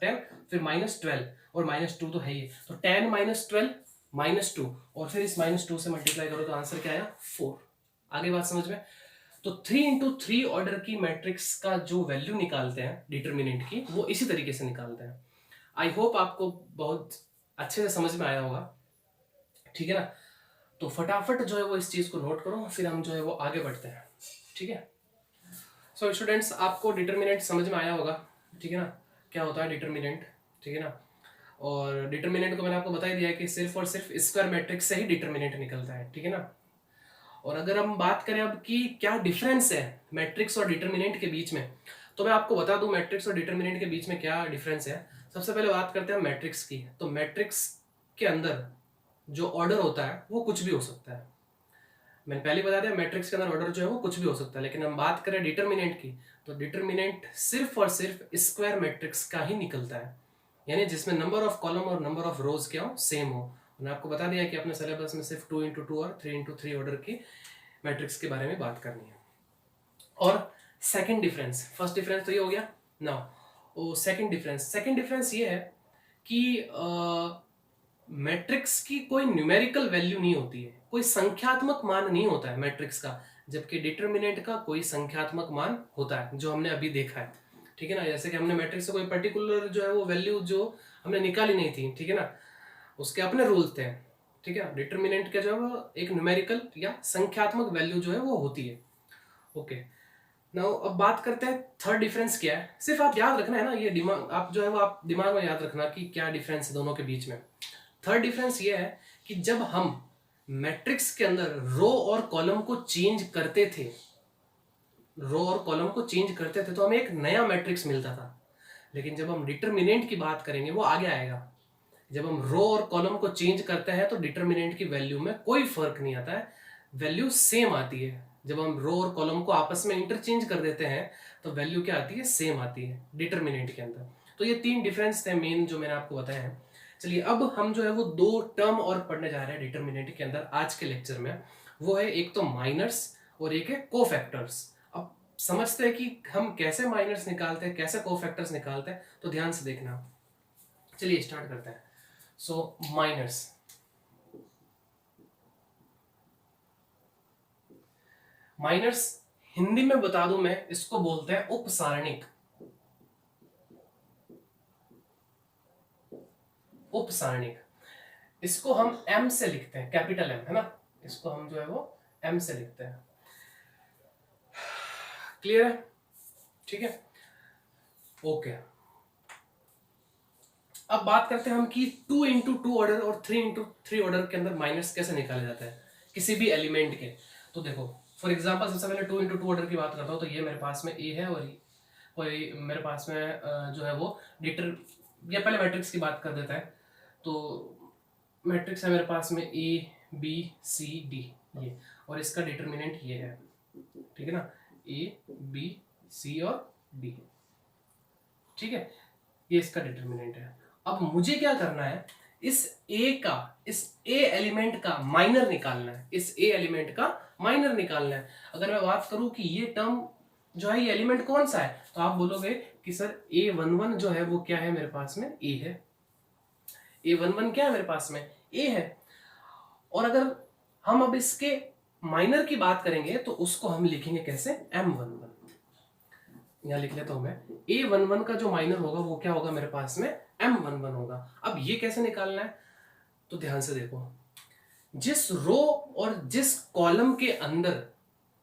S1: 10 फिर -12 और -2 तो है ही, तो 10 -12 -2 और फिर इस -2 से मल्टीप्लाई करो तो आंसर क्या आया 4। आगे बात समझ में, तो 3x3 ऑर्डर की मैट्रिक्स का जो वैल्यू निकालते हैं डिटर्मिनेंट की, वो इसी तरीके से निकालते हैं। आई होप आपको बहुत अच्छे से समझ में आया होगा, ठीक है ना। तो फटाफट जो है वो इस चीज को नोट करो, फिर हम जो है वो आगे बढ़ते हैं, ठीक है। सो स्टूडेंट्स, आपको डिटर्मिनेंट समझ में आया होगा, ठीक है ना, क्या होता है डिटर्मिनेंट, ठीक है ना। और डिटर्मिनेंट को मैंने आपको बता ही दिया है कि सिर्फ और सिर्फ स्क्वायर मैट्रिक्स से ही डिटर्मिनेंट निकलता है, ठीक है ना। और अगर हम बात करें अब कि क्या डिफरेंस है मैट्रिक्स और डिटर्मिनेंट के बीच में, तो मैं आपको बता दूं मैट्रिक्स और डिटर्मिनेंट के बीच में क्या डिफरेंस है। सबसे पहले बात करते हैं मैट्रिक्स की, तो मैट्रिक्स के अंदर जो ऑर्डर होता है वो कुछ भी हो सकता है, मैंने पहले बता दिया मैट्रिक्स के अंदर ऑर्डर जो है वो कुछ भी हो सकता है, लेकिन हम बात करें डिटर्मिनेंट की, तो डिटर्मिनेंट सिर्फ और सिर्फ स्क्वायर मैट्रिक्स का ही निकलता है, यानी जिसमें नंबर ऑफ कॉलम और नंबर ऑफ रोज क्या हो, सेम हो। मैंने आपको बता दिया कि अपने सिलेबस में सिर्फ 2x2 और 3x3 ऑर्डर की मैट्रिक्स के बारे में बात करनी है। और सेकंड डिफरेंस, फर्स्ट डिफरेंस तो ये हो गया ना, सेकंड डिफरेंस ये है कि मैट्रिक्स की कोई न्यूमेरिकल वैल्यू नहीं होती है, कोई संख्यात्मक मान नहीं होता है मैट्रिक्स का, जबकि डिटर्मिनेंट का कोई संख्यात्मक मान होता है, जो हमने अभी देखा है, ठीक है ना। जैसे कि हमने मैट्रिक्स से कोई पर्टिकुलर जो है वो वैल्यू जो हमने निकाली नहीं थी, ठीक है ना, उसके अपने रूल्स थे, ठीक है। डिटर्मिनेंट का जो है वो एक न्यूमेरिकल या संख्यात्मक वैल्यू जो है वो होती है। ओके, नाउ अब बात करते हैं थर्ड डिफरेंस क्या है। सिर्फ आप याद रखना है ना, ये दिमाग आप जो है वो आप दिमाग में याद रखना कि क्या डिफरेंस है दोनों के बीच में। थर्ड डिफरेंस ये है कि जब हम मैट्रिक्स के अंदर रो और कॉलम को चेंज करते थे, रो और कॉलम को चेंज करते थे तो हमें एक नया मैट्रिक्स मिलता था, लेकिन जब हम डिटर्मिनेंट की बात करेंगे वो आगे आएगा। जब हम रो और कॉलम को चेंज करते हैं तो डिटर्मिनेंट की वैल्यू में कोई फर्क नहीं आता है, वैल्यू सेम आती है। जब हम रो और कॉलम को आपस में इंटरचेंज कर देते हैं तो वैल्यू क्या आती है, सेम आती है डिटर्मिनेंट के अंदर। तो ये तीन डिफरेंस थे मेन जो मैंने आपको बताया है। चलिए अब हम जो है वो दो टर्म और पढ़ने जा रहे हैं डिटर्मिनेंट के अंदर आज के लेक्चर में, वो है एक तो माइनर्स और एक है कोफैक्टर्स। अब समझते हैं कि हम कैसे माइनर्स निकालते हैं, कैसे कोफैक्टर्स निकालते हैं, तो ध्यान से देखना। चलिए स्टार्ट करते हैं। सो माइनर्स, माइनर्स हिंदी में बता दूं मैं, इसको बोलते हैं उपसारणिक। उपसारणिक, इसको हम एम से लिखते हैं, कैपिटल एम, है ना, इसको हम जो है वो एम से लिखते हैं। क्लियर है? ठीक है, ओके। अब बात करते हैं हम कि 2x2 ऑर्डर और 3x3 ऑर्डर के अंदर माइनस कैसे निकाले जाते हैं किसी भी एलिमेंट के। तो देखो फॉर एग्जांपल सबसे पहले 2x2 ऑर्डर की बात करता हूँ, तो ये मेरे पास में ए है और कोई मेरे पास में जो है वो डिटर, या पहले मैट्रिक्स की बात कर देता है। तो मैट्रिक्स है मेरे पास में ए बी सी डी ये, और इसका डिटर्मिनेंट ये है, ठीक है ना, ए बी सी और डी, ठीक है, ये इसका डिटर्मिनेंट है। अब मुझे क्या करना है, इस ए एलिमेंट का माइनर निकालना है, इस ए एलिमेंट का माइनर निकालना है। अगर मैं बात करूं कि ये टर्म जो है, ये एलिमेंट कौन सा है, तो आप बोलोगे कि सर A11 जो है वो क्या है मेरे पास में, ए है। A11 क्या है मेरे पास में, ए है। और अगर हम अब इसके माइनर की बात करेंगे तो उसको हम लिखेंगे कैसे, M11। यहां लिख लेता हूं मैं, A11 का जो माइनर होगा वो क्या होगा मेरे पास में, M11 होगा। अब ये कैसे निकालना है, तो ध्यान से देखो, जिस रो और जिस कॉलम के अंदर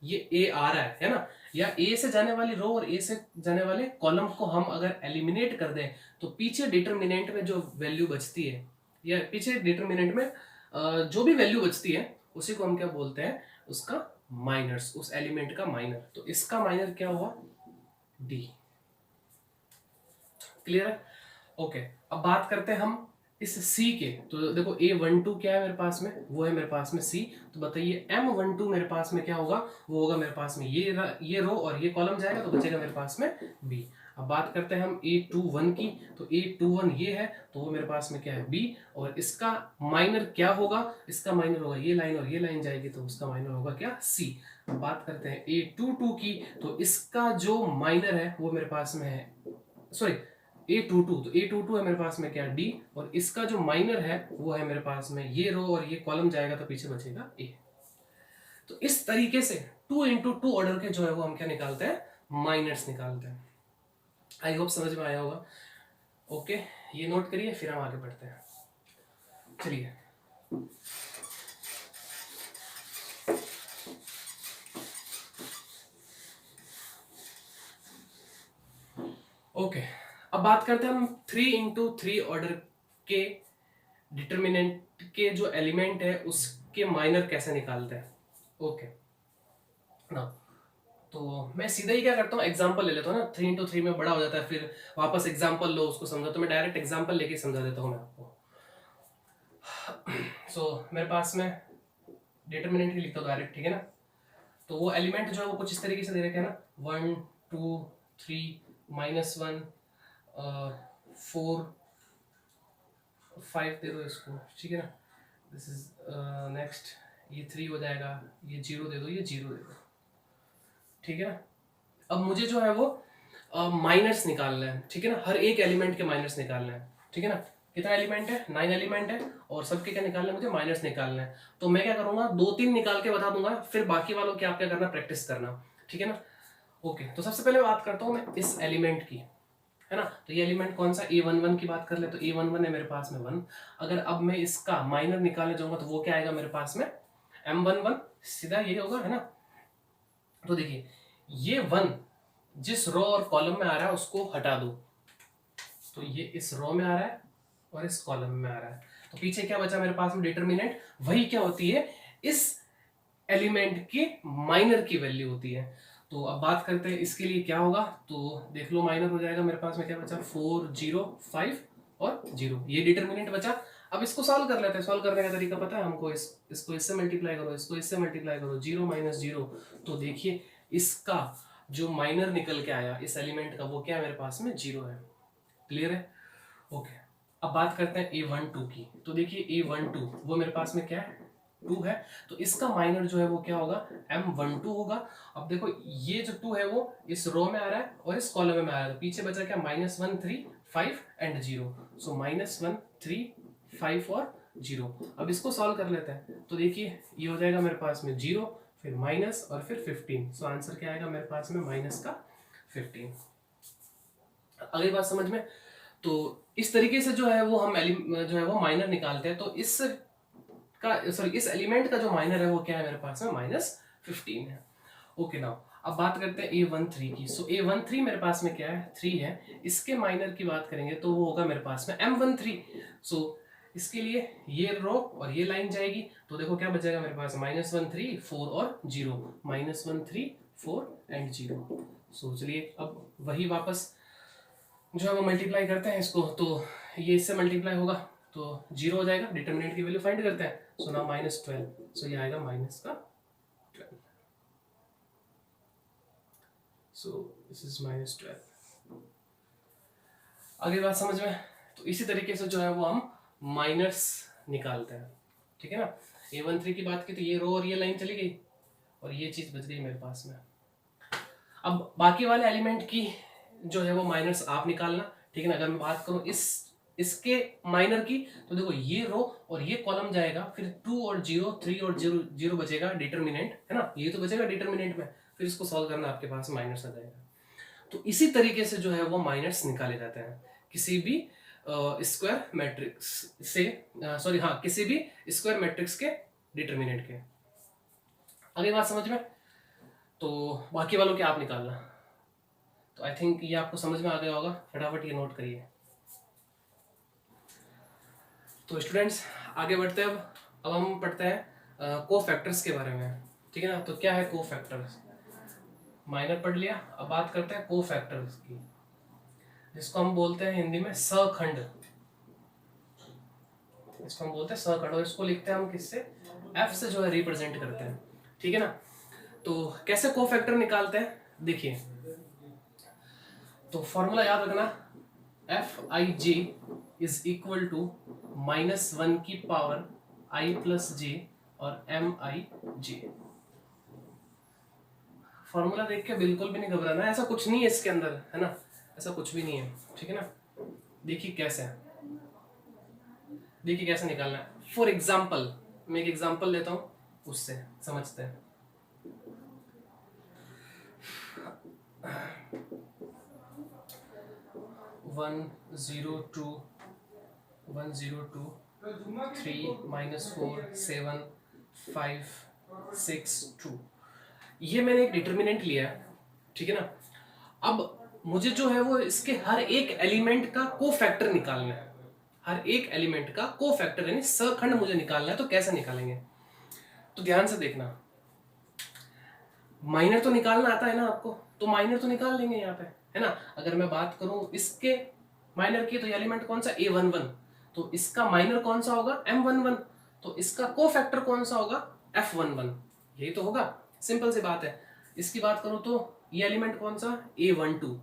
S1: ये ए आ रहा है ना, या ए से जाने वाली रो और ए से जाने वाले कॉलम को हम अगर एलिमिनेट कर दें, तो पीछे डिटरमिनेंट में जो वैल्यू बचती है, या पीछे डिटरमिनेंट में जो भी वैल्यू बचती है, उसी को हम क्या बोलते हैं, उसका माइनर्स, उस एलिमेंट का माइनर। तो इसका माइनर क्या हुआ, डी। क्लियर है? ओके। अब बात करते हैं हम इस C के, तो देखो A12 क्या है मेरे पास में, वो है मेरे पास में C। तो बताइए M12 मेरे पास में क्या होगा, वो होगा मेरे पास में ये रो और ये कॉलम जाएगा, तो बचेगा मेरे पास में B। अब बात करते हैं हम A21 की, तो A21 ये है, तो वो मेरे पास में क्या है, B। और इसका माइनर क्या होगा, इसका माइनर होगा ये लाइन और ये लाइन जाएगी, तो उसका माइनर होगा क्या, C। अब बात करते हैं A22 की, तो इसका जो माइनर है वो मेरे पास में है, सॉरी A22, तो A22 है मेरे पास में क्या, D। और इसका जो माइनर है वो है मेरे पास में ये रो और ये कॉलम जाएगा, तो पीछे बचेगा A। तो इस तरीके से 2x2 ऑर्डर के जो है वो हम क्या निकालते हैं, माइनर्स निकालते हैं। आई होप समझ में आया होगा। ओके, ये नोट करिए, फिर हम आगे बढ़ते हैं। चलिए ओके, अब बात करते हैं हम 3x3 ऑर्डर के डिटरमिनेंट के जो एलिमेंट है उसके माइनर कैसे निकालते हैं। ओके ना, तो मैं सीधा ही क्या करता हूँ, एग्जांपल ले लेता हूँ ना, 3x3 में बड़ा हो जाता है, फिर वापस एग्जांपल लो उसको समझो, तो मैं डायरेक्ट एग्जांपल लेके समझा देता हूँ मैं आपको। मेरे पास में डिटरमिनेंट ही लिखता हूँ डायरेक्ट, ठीक है ना। तो वो एलिमेंट जो है वो कुछ इस तरीके से दे रखे है ना, 1 2 3 -1 4 5 दे दो इसको, ठीक है ना। दिस इज नेक्स्ट, ये 3 हो जाएगा, ये 0 दे दो, ये 0 दे दो, ठीक है ना। अब मुझे जो है वो माइनर्स निकालना है, ठीक है ना, हर एक एलिमेंट के माइनर्स निकालना है, ठीक है ना। कितना एलिमेंट है, 9 एलिमेंट है, और सबके क्या निकालना है, मुझे माइनर्स निकालना है। तो मैं क्या करूंगा, 2-3 निकाल के बता दूंगा, फिर बाकी वालों की आप क्या करना, प्रैक्टिस करना, ठीक है ना। ओके, तो सबसे पहले बात करता हूँ मैं इस एलिमेंट की, है ना। तो ये एलिमेंट कौन सा, A11 की बात कर ले, तो A11 है मेरे पास में 1। अगर अब मैं इसका माइनर निकालने जाऊंगा तो वो क्या आएगा मेरे पास में, M11, सीधा ये होगा, है ना। तो देखिए ये 1 जिस रो और कॉलम में आ रहा है उसको हटा दो, तो ये इस रो में आ रहा है और इस कॉलम में आ रहा है, तो पीछे क्या बचा मेरे पास में, डिटरमिनेंट। वही क्या होती है, इस एलिमेंट के माइनर की वैल्यू होती है। तो अब बात करते हैं इसके लिए क्या होगा, तो देख लो माइनर हो जाएगा मेरे पास में क्या बचा, 4 0 5 और 0, ये डिटरमिनेंट बचा। अब इसको सॉल्व कर लेते हैं। सॉल्व करने का तरीका पता है हमको, इसको इससे मल्टीप्लाई करो, इसको इससे मल्टीप्लाई करो, 0 - 0। तो देखिए इसका जो माइनर निकल के आया इस एलिमेंट का, वो क्या है मेरे पास में, 0 है। क्लियर है? ओके, अब बात करते हैं A12 की। तो देखिए A12 वो मेरे पास में क्या है, 2 है, तो इसका माइनर जो है वो क्या होगा, M12 होगा। अब देखो ये जो 2 है वो इस रो में आ रहा है और इस कॉलम में आ रहा है, तो पीछे बचा क्या, -1 3 5 एंड 0, सो -1 3 5 और 0। अब इसको सॉल्व कर लेते हैं, तो देखिए ये हो जाएगा मेरे पास में 0, फिर माइनस और फिर 15, सो आंसर क्या आएगा मेरे पास में -15। अगली बात समझ में, तो इस तरीके से जो है वो हम जो है वो माइनर निकालते हैं, तो इस एलिमेंट का जो माइनर है वो क्या है मेरे पास में -15 है। ओके नाउ अब बात करते हैं A13 की। सो A13 मेरे पास में क्या है, 3 है। इसके माइनर की बात करेंगे तो वो होगा मेरे पास में M13। सो इसके लिए ये रो और ये लाइन जाएगी, तो देखो क्या बचेगा मेरे पास, -1 3 4 और 0, -1 3 4 एंड 0। सो चलिए अब वही वापस जो है वो मल्टीप्लाई करते हैं इसको, तो ये इससे मल्टीप्लाई होगा तो 0 हो जाएगा। डिटर्मिनेंट की वैल्यू फाइंड करते हैं, सो नाउ -12, सो ये आएगा -12। So this is -12। अगली बात समझ में, तो इसी तरीके से जो है वो हम माइनर्स निकालते हैं, ठीक है ना। A13 की बात की तो ये रो और ये लाइन चली गई और ये चीज बच गई मेरे पास में। अब बाकी वाले एलिमेंट की जो है वो माइनर्स आप निकालना, ठीक है ना। अगर मैं बात करूं इसके माइनर की, तो देखो ये रो और ये कॉलम जाएगा, फिर 2 और 0 3 और 0 0 बचेगा डिटरमिनेंट, है ना, ये तो बचेगा डिटरमिनेंट में, फिर इसको सॉल्व करना, आपके पास माइनस आ जाएगा। तो इसी तरीके से जो है वो माइनर्स निकाले जाते हैं किसी भी स्क्वायर मैट्रिक्स से, सॉरी हाँ, किसी भी स्क्वायर मैट्रिक्स के डिटरमिनेंट के। अगली बात समझ में, तो बाकी वालों के आप निकालना। तो आई थिंक ये आपको समझ में आ गया होगा, फटाफट ये नोट करिए। तो स्टूडेंट्स आगे बढ़ते हैं, अब हम पढ़ते हैं को फैक्टर्स के बारे में, ठीक है ना। तो क्या है को फैक्टर्स, माइनर पढ़ लिया, अब बात करते हैं को फैक्टर्स की, जिसको हम बोलते हैं हिंदी में सखंड। इसको हम बोलते हैं सखंड, और इसको लिखते हैं हम किससे, एफ से जो है रिप्रेजेंट करते हैं, ठीक है ना। तो कैसे को फैक्टर निकालते हैं, देखिए, तो फॉर्मूला याद रखना, Fij इज इक्वल टू -1 की पावर i प्लस जे और Mij। फॉर्मूला देख के बिल्कुल भी नहीं घबराना, ऐसा कुछ नहीं है इसके अंदर, है ना, ऐसा कुछ भी नहीं है, ठीक है ना। देखिए कैसे है, देखिए कैसे निकालना है। फॉर एग्जाम्पल मैं एक एग्जाम्पल लेता हूं, उससे समझते हैं। 102 102 3 -4 7 5 6 2, ये मैंने एक डिटर्मिनेंट लिया है, ठीक है ना। अब मुझे जो है वो इसके हर एक एलिमेंट का को फैक्टर निकालना है, हर एक एलिमेंट का को फैक्टर यानी सखंड मुझे निकालना है। तो कैसे निकालेंगे, तो ध्यान से देखना, माइनर तो निकालना आता है ना आपको, तो माइनर तो निकाल लेंगे यहाँ पे, है ना। अगर मैं बात करूं इसके माइनर की, तो एलिमेंट कौन सा, A11, तो इसका माइनर कौन सा होगा, M11, तो इसका को फैक्टर कौन सा होगा, F11, यही तो होगा, सिंपल सी बात है। इसकी बात करूं तो ये एलिमेंट कौन सा, A12,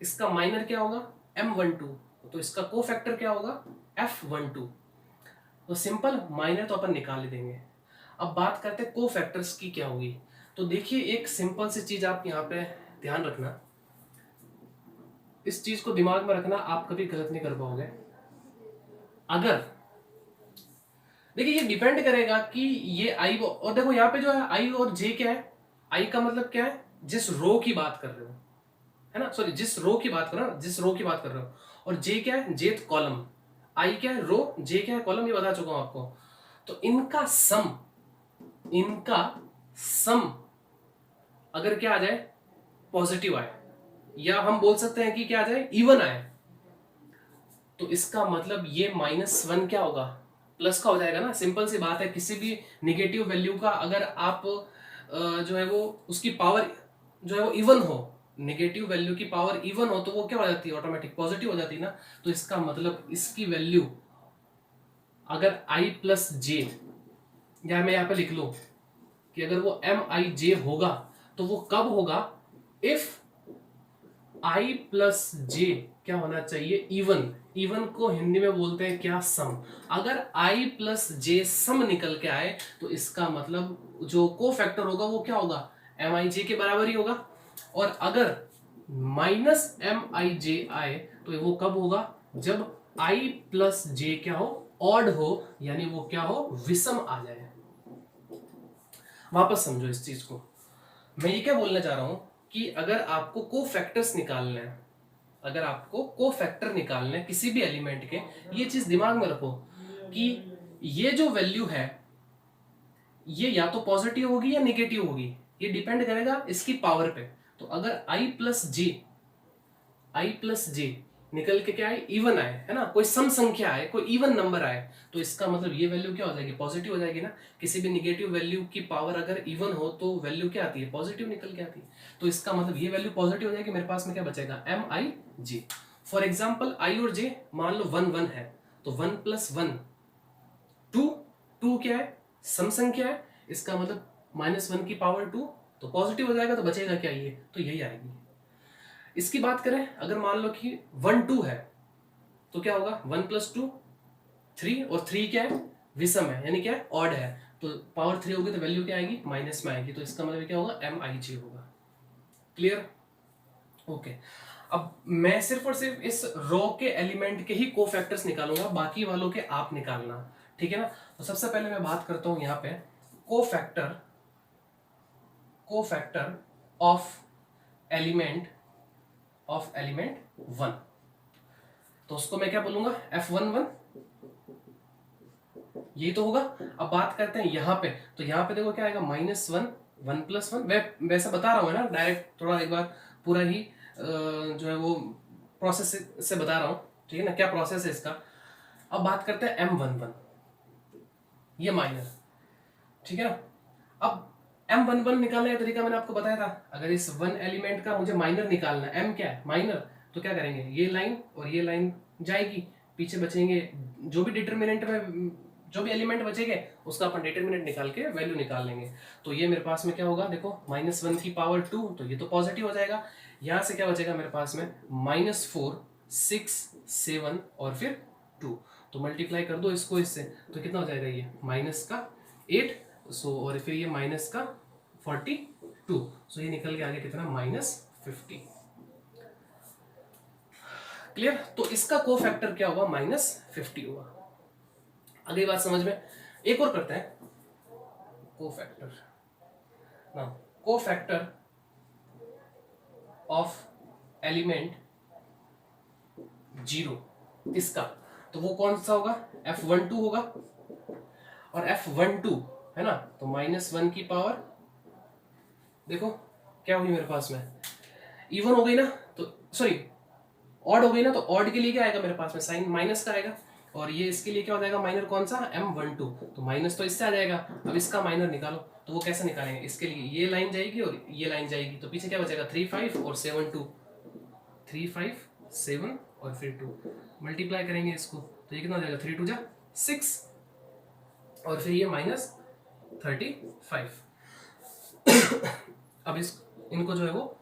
S1: इसका माइनर क्या होगा, M12, तो इसका को फैक्टर क्या होगा, F12। तो सिंपल माइनर तो अपन निकाल ही देंगे। अब बात करते हैं को फैक्टर्स की क्या होगी। तो देखिए एक सिंपल सी चीज आप यहाँ पे ध्यान रखना, इस चीज को दिमाग में रखना, आप कभी गलत नहीं कर पाओगे। अगर देखिए ये डिपेंड करेगा कि ये आई, और देखो यहाँ पे जो है आई और जे क्या है, आई का मतलब क्या है, जिस रो की बात कर रहे हो, है ना, सॉरी जिस रो की बात कर रहे हो, जिस रो की बात कर रहे हो, और जे क्या है, जेथ कॉलम, आई क्या है रो, जे क्या है कॉलम, ये बता चुका हूं आपको। तो इनका सम अगर क्या आ जाए, पॉजिटिव आए, या हम बोल सकते हैं कि क्या आ जाए, इवन आए, तो इसका मतलब ये -1 क्या होगा, प्लस का हो जाएगा ना। सिंपल सी बात है, किसी भी निगेटिव वैल्यू का अगर आप जो है वो उसकी पावर जो है वो इवन हो, नेगेटिव वैल्यू की पावर इवन हो, तो वो क्या हो जाती है, ऑटोमेटिक पॉजिटिव हो जाती है ना। तो इसका मतलब इसकी वैल्यू अगर i प्लस जे, या मैं यहाँ पे लिख लूं कि अगर वो Mij होगा, तो वो कब होगा, इफ i प्लस जे क्या होना चाहिए, इवन। इवन को हिंदी में बोलते हैं क्या, सम। अगर i प्लस जे सम निकल के आए तो इसका मतलब जो को फैक्टर होगा वो क्या होगा, एम आई जे के बराबर ही होगा। और अगर माइनस एम आई जे आए तो वो कब होगा, जब i प्लस जे क्या हो, ऑड हो, यानी वो क्या हो, विषम आ जाए। वापस समझो इस चीज को, मैं ये क्या बोलना चाह रहा हूं कि अगर आपको को फैक्टर्स निकालना है, अगर आपको को फैक्टर निकालना है किसी भी एलिमेंट के, ये चीज दिमाग में रखो कि ये जो वैल्यू है ये या तो पॉजिटिव होगी या निगेटिव होगी, ये डिपेंड करेगा इसकी पावर पे। तो अगर आई प्लस जे निकल के क्या आए, इवन आए, है ना, कोई सम संख्या आए, कोई इवन नंबर आए, तो इसका मतलब ये वैल्यू क्या हो जाएगी, पॉजिटिव हो जाएगी ना। किसी भी निगेटिव वैल्यू की पावर अगर इवन हो तो वैल्यू क्या आती है, पॉजिटिव निकल के आती है। तो इसका मतलब ये वैल्यू पॉजिटिव हो जाएगी, मेरे पास में क्या बचेगा, M I J. For example I और जे मान लो 1 1 है, तो 1 प्लस 1 2, 2 क्या है, सम संख्या है, इसका मतलब -1 की पावर 2, तो पॉजिटिव हो जाएगा, तो बचेगा क्या, ये तो यही आएगी। इसकी बात करें, अगर मान लो कि 1 2 है तो क्या होगा, 1 प्लस 2 3, और 3 क्या है, विषम है, यानी क्या है, ऑड है, तो पावर 3 होगी तो वैल्यू क्या आएगी, माइनस में आएगी, तो इसका मतलब क्या होगा, एम आई जे होगा। Clear, okay. अब मैं सिर्फ और सिर्फ इस रो के एलिमेंट के ही कोफैक्टर्स निकालूंगा, बाकी वालों के आप निकालना, ठीक है ना। तो सबसे पहले मैं बात करता हूं यहाँ पे कोफैक्टर ऑफ एलिमेंट 1, तो उसको मैं क्या बोलूंगा, F11, ये तो होगा। अब बात करते हैं यहाँ पे, तो यहाँ पे देखो क्या आएगा, -1 1 प्लस 1, मैं वैसा बता रहा हूँ ना, डायरेक्ट थोड़ा एक बार पूरा ही जो है वो प्रोसेस से बता रहा हूँ, ठीक है ना, क्या प्रोसेस है इसका। अब बात करते हैं M11, ये माइनर, ठीक है ना। अब M11 निकालने का तरीका मैंने आपको बताया था, अगर इस 1 एलिमेंट का मुझे माइनर निकालना है, M क्या है, माइनर, तो क्या करेंगे, ये लाइन और ये लाइन जाएगी, पीछे बचेंगे जो भी डिटरमिनेंट में जो भी एलिमेंट बचेंगे उसका अपन डिटरमिनेंट निकाल के वैल्यू निकाल लेंगे। तो ये मेरे पास में क्या होगा, देखो -1 की पावर 2, तो ये तो पॉजिटिव हो जाएगा। यहाँ से क्या बचेगा मेरे पास में, -4 6 7 और फिर 2, तो मल्टीप्लाई कर दो इसको इससे, तो कितना हो जाएगा, ये माइनस का 8, सो और फिर ये माइनस का 42, सो ये निकल के आगे कितना, -50। क्लियर, तो इसका कोफैक्टर क्या होगा, -50 होगा। अगली बात समझ में, एक और करते हैं, कोफैक्टर ना, कोफैक्टर ऑफ एलिमेंट 0, इसका तो वो कौन सा होगा, F12 होगा, और F12 है ना, तो -1 की पावर, देखो क्या होगी मेरे पास में, इवन हो गई ना, तो सॉरी ऑड हो गई ना, तो ऑड के लिए क्या आएगा मेरे पास में, साइन माइनस का आएगा, और ये इसके लिए क्या हो जाएगा, माइनर कौन सा, M12, तो माइनस तो इससे आ जाएगा। अब इसका माइनर निकालो, तो वो कैसे निकालेंगे, इसके लिए ये लाइन जाएगी और ये लाइन जाएगी, तो पीछे क्या बचेगा, 3 5 और 7 2, 3 5 7 और फिर 2, मल्टीप्लाई करेंगे इसको, तो ये कितना हो जाएगा, 3 2 जा 6, और फिर ये -35। अब इनको जो है वो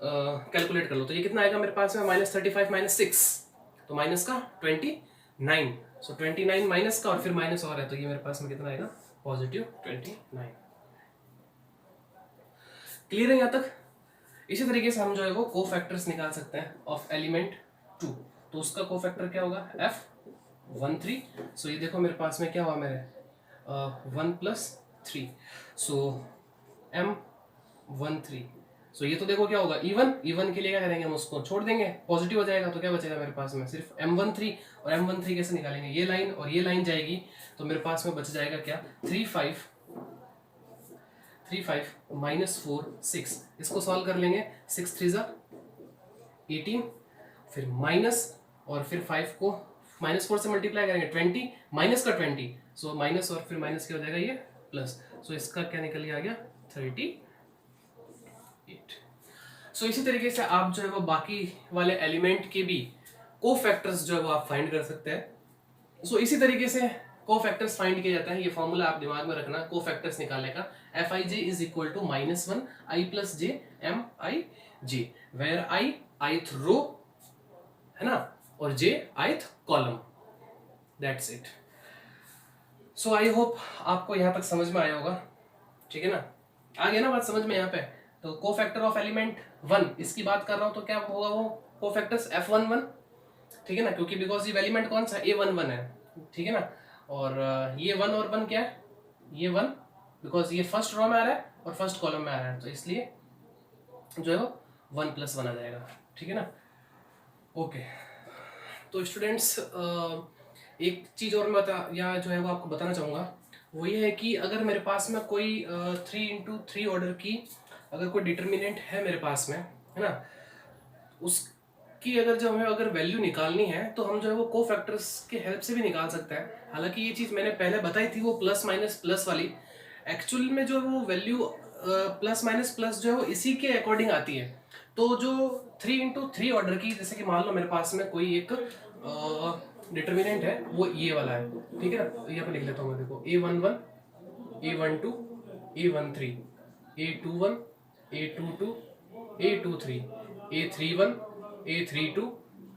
S1: कैलकुलेट कर लो, तो ये कितना आएगा मेरे पास में, -35 -6, तो माइनस का 29, सो 29 माइनस का और फिर माइनस और है, तो ये मेरे पास में कितना आएगा, +29। क्लियर है यहाँ तक। इसी तरीके से हम जो है वो कोफैक्टर्स निकाल सकते हैं ऑफ एलिमेंट 2, तो उसका कोफैक्टर क्या होगा, F13, सो ये देखो मेरे पास में क्या हुआ, मेरे 1 + 3, सो M13, सो ये तो देखो क्या होगा, इवन के लिए क्या करेंगे, हम उसको छोड़ देंगे, पॉजिटिव हो जाएगा, तो क्या बचेगा मेरे पास में, सिर्फ M13, और M13 कैसे निकालेंगे, ये लाइन और ये लाइन जाएगी, तो मेरे पास में बच जाएगा क्या, 3 5 -4 6, इसको सॉल्व कर लेंगे, 6 3 = 18, फिर माइनस और फिर 5 को -4 से मल्टीप्लाई करेंगे, 20 माइनस का 20, सो माइनस और फिर माइनस क्या हो जाएगा, ये प्लस, सो इसका क्या निकल के आ गया, 38। सो इसी तरीके से आप जो है वो बाकी वाले एलिमेंट के भी कोफैक्टर्स जो है वो आप फाइंड कर सकते हैं। सो इसी तरीके से कोफैक्टर्स फाइंड किया जाता है, ये फॉर्मूला आप दिमाग में रखना कोफैक्टर्स निकालने का, Fij = -1 i + j m i j, where i ith row, है ना, और j ith column. That's it. So I hope आपको यहाँ तक समझ में आया होगा, ठीक है ना। आ गया ना बात समझ में यहाँ पे। तो कोफैक्टर ऑफ एलिमेंट 1 इसकी बात कर रहा हूँ, तो क्या होगा वो कोफैक्टर्स F11, ठीक है ना, क्योंकि बिकॉज ये एलिमेंट कौन सा A11 है, ठीक है ना। और ये 1 और 1 क्या है, ये 1 बिकॉज ये फर्स्ट रो में आ रहा है और फर्स्ट कॉलम में आ रहा है, तो इसलिए जो है वो 1 + 1 आ जाएगा, ठीक है ना। ओके, तो स्टूडेंट्स एक चीज़ और मैं या जो है वो आपको बताना चाहूँगा, वो ये है कि अगर मेरे पास में कोई 3 × 3 ऑर्डर की अगर कोई डिटर्मिनेंट है मेरे पास में, है ना, उसकी अगर जो हमें अगर वैल्यू निकालनी है तो हम जो है वो कोफैक्टर्स के हेल्प से भी निकाल सकते हैं। हालांकि ये चीज़ मैंने पहले बताई थी वो प्लस माइनस प्लस वाली, एक्चुअल में जो वो वैल्यू प्लस माइनस प्लस जो है वो इसी के अकॉर्डिंग आती है। तो जो 3 × 3 ऑर्डर की, जैसे कि मान लो मेरे पास में कोई एक डिटर्मिनेंट है वो ये वाला है, ठीक है ना। यहाँ पे लिख लेता हूँ मैं, देखो A11, A12, A13, A21, A22, A23, A31, A32,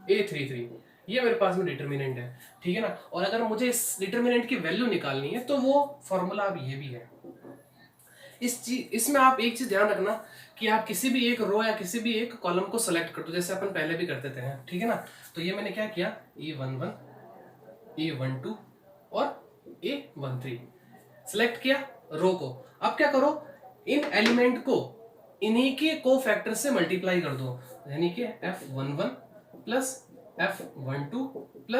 S1: A33, ये मेरे पास में डिटर्मिनेंट है, ठीक है ना। और अगर मुझे इस डिटर्मिनेंट की वैल्यू निकालनी है तो वो फॉर्मूला अब ये भी है। इसमें आप एक चीज ध्यान रखना कि आप किसी भी एक रो या किसी भी एक कॉलम को सेलेक्ट कर दो, जैसे अपन पहले भी करते थे, ठीक है ना। तो ये मैंने क्या किया, A11, A12 और A13 सेलेक्ट किया रो को। अब क्या करो, इन एलिमेंट को इन्हीं के कोफैक्टर से मल्टीप्लाई कर दो, यानी कि F11 + F12 +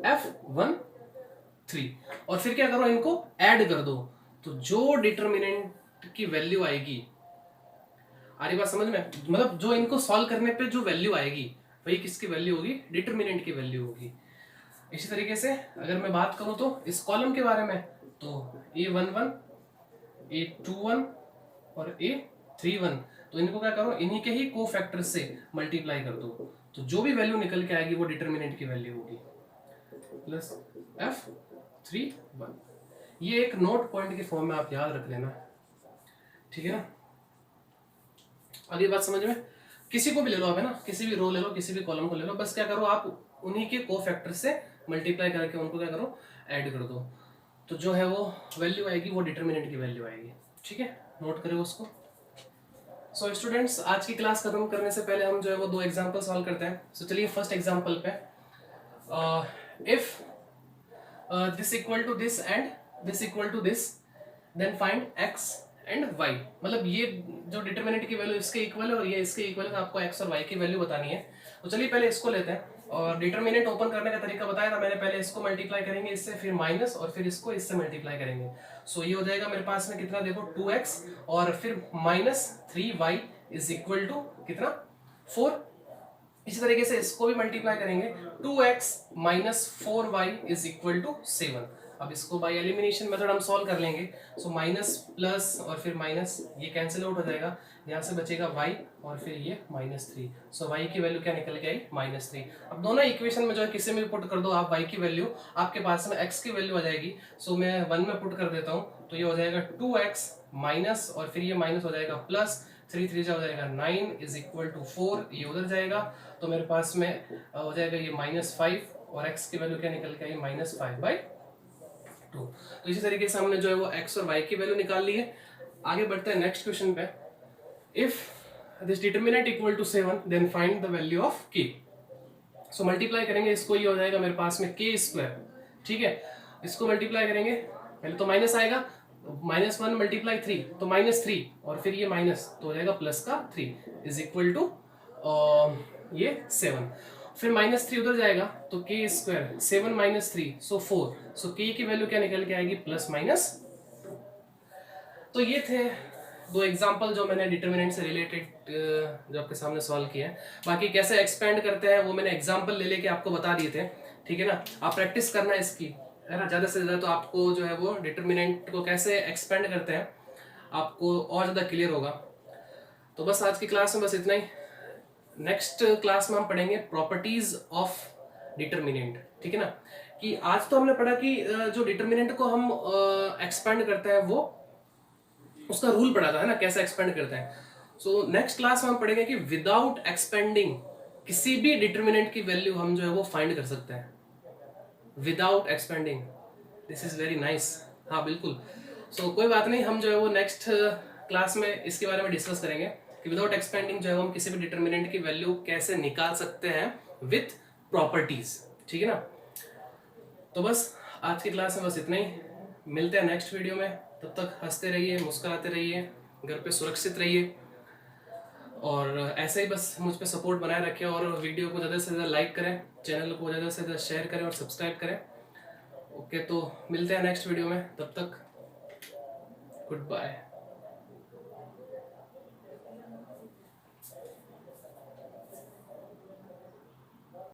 S1: F13, और फिर क्या करो, इनको ऐड कर दो। तो जो डिटर्मिनेंट की वैल्यू आएगी, आ रही बात समझ में, मतलब जो इनको सॉल्व करने पे जो वैल्यू आएगी वही किसकी वैल्यू होगी, डिटर्मिनेंट की वैल्यू होगी। इसी तरीके से अगर मैं बात करूं तो इस कॉलम के बारे में, तो A11, A21 और A31, तो इनको क्या करो, इन्हीं के ही कोफैक्टर से मल्टीप्लाई कर दो, तो जो भी वैल्यू निकल के आएगी वो डिटर्मिनेंट की वैल्यू होगी, प्लस F31। ये एक नोट पॉइंट के फॉर्म में आप याद रख लेना, ठीक है ना। अगली बात समझ में, किसी को भी ले लो आप, है ना, किसी भी रो ले लो, किसी भी कॉलम को ले लो, बस क्या करो आप उन्हीं के कोफैक्टर से मल्टीप्लाई करके उनको क्या करो, ऐड कर दो, तो जो है वो वैल्यू आएगी वो डिटर्मिनेंट की वैल्यू आएगी, ठीक है, नोट करो उसको। सो स्टूडेंट्स, आज की क्लास खत्म करने से पहले हम जो है वो 2 एग्जाम्पल सॉल्व करते हैं। सो चलिए फर्स्ट एग्जाम्पल पे, if this equal to this and this equal to this, then find x and y। मतलब ये जो डिटर्मिनेंट की वैल्यू इसके इक्वल है और ये इसके इक्वल है, तो आपको x और y की वैल्यू बतानी है। तो चलिए पहले इसको लेते हैं, और डिटर्मिनेंट ओपन करने का तरीका बताया था मैंने, पहले इसको मल्टीप्लाई करेंगे इससे, फिर माइनस, और फिर इसको इससे मल्टीप्लाई करेंगे। सो ये हो जाएगा मेरे पास में कितना, देखो 2x, और फिर -3y इज इक्वल टू कितना, 4। इसी तरीके से इसको भी मल्टीप्लाई करेंगे, 2x - 4y is equal to 7। अब इसको बाय एलिमिनेशन मेथड हम सॉल्व कर लेंगे। सो माइनस प्लस और फिर माइनस, ये कैंसिल आउट हो जाएगा, यहाँ से बचेगा y और फिर ये -3। सो y की वैल्यू क्या निकल के आई, -3। अब दोनों इक्वेशन में जो है किसी में भी पुट कर दो आप y की वैल्यू, आपके पास में x की वैल्यू आ जाएगी। सो मैं 1 में पुट कर देता हूँ, तो ये हो जाएगा 2x माइनस, और फिर ये माइनस हो जाएगा प्लस, 3 3 हो जाएगा 9 इज इक्वल टू 4, ये उधर जाएगा, तो मेरे पास में हो जाएगा ये -5, और x की वैल्यू क्या निकल के आई, -5/2। तो इसी तरीके से हमने जो है वो x और y की वैल्यू निकाल ली है। आगे बढ़ते हैं नेक्स्ट क्वेश्चन पे, if this determinant equal to 7 then find the value of k। So multiply करेंगे इसको, ये हो जाएगा मेरे पास में k², ठीक है। इसको मल्टीप्लाई करेंगे, पहले तो माइनस आएगा, -1 × 3 तो -3, और फिर ये माइनस तो हो जाएगा प्लस का 3 इज इक्वल टू ये 7, फिर -3 उधर जाएगा तो k², 7 - 3 सो 4। सो k की वैल्यू क्या निकल के आएगी, +-। तो ये थे 2 एग्जांपल जो मैंने डिटर्मिनेंट से रिलेटेड जो आपके सामने सॉल्व किए हैं। बाकी कैसे एक्सपेंड करते हैं वो मैंने एग्जांपल ले लेके आपको बता दिए थे, ठीक है ना। आप प्रैक्टिस करना इसकी, है ना, ज़्यादा से ज़्यादा, तो आपको जो है वो डिटर्मिनेंट को कैसे एक्सपेंड करते हैं आपको और ज़्यादा क्लियर होगा। तो बस आज की क्लास में बस इतना ही। नेक्स्ट क्लास में हम पढ़ेंगे प्रॉपर्टीज ऑफ डिटर्मिनेंट, ठीक है ना। कि आज तो हमने पढ़ा कि जो डिटर्मिनेंट को हम एक्सपेंड करते हैं वो उसका रूल पढ़ा था, है ना, कैसे एक्सपेंड करते हैं। सो नेक्स्ट क्लास में हम पढ़ेंगे कि विदाउट एक्सपेंडिंग किसी भी डिटर्मिनेंट की वैल्यू हम जो है वो फाइंड कर सकते हैं without expanding. This is very nice. हाँ बिल्कुल। सो कोई बात नहीं, हम जो है वो नेक्स्ट क्लास में इसके बारे में डिस्कस करेंगे कि विदाउट एक्सपेंडिंग जो है हम किसी भी डिटर्मिनेंट की वैल्यू कैसे निकाल सकते हैं विथ प्रॉपर्टीज। ठीक है ना। तो बस आज की क्लास में बस इतना ही। मिलते हैं नेक्स्ट वीडियो में। तब तक हंसते रहिए, मुस्कुराते रहिए, घर पे सुरक्षित रहिए और ऐसे ही बस मुझ पे सपोर्ट बनाए रखें और वीडियो को ज़्यादा से ज़्यादा लाइक करें, चैनल को ज़्यादा से ज़्यादा शेयर करें और सब्सक्राइब करें। ओके, तो मिलते हैं नेक्स्ट वीडियो में। तब तक गुड बाय।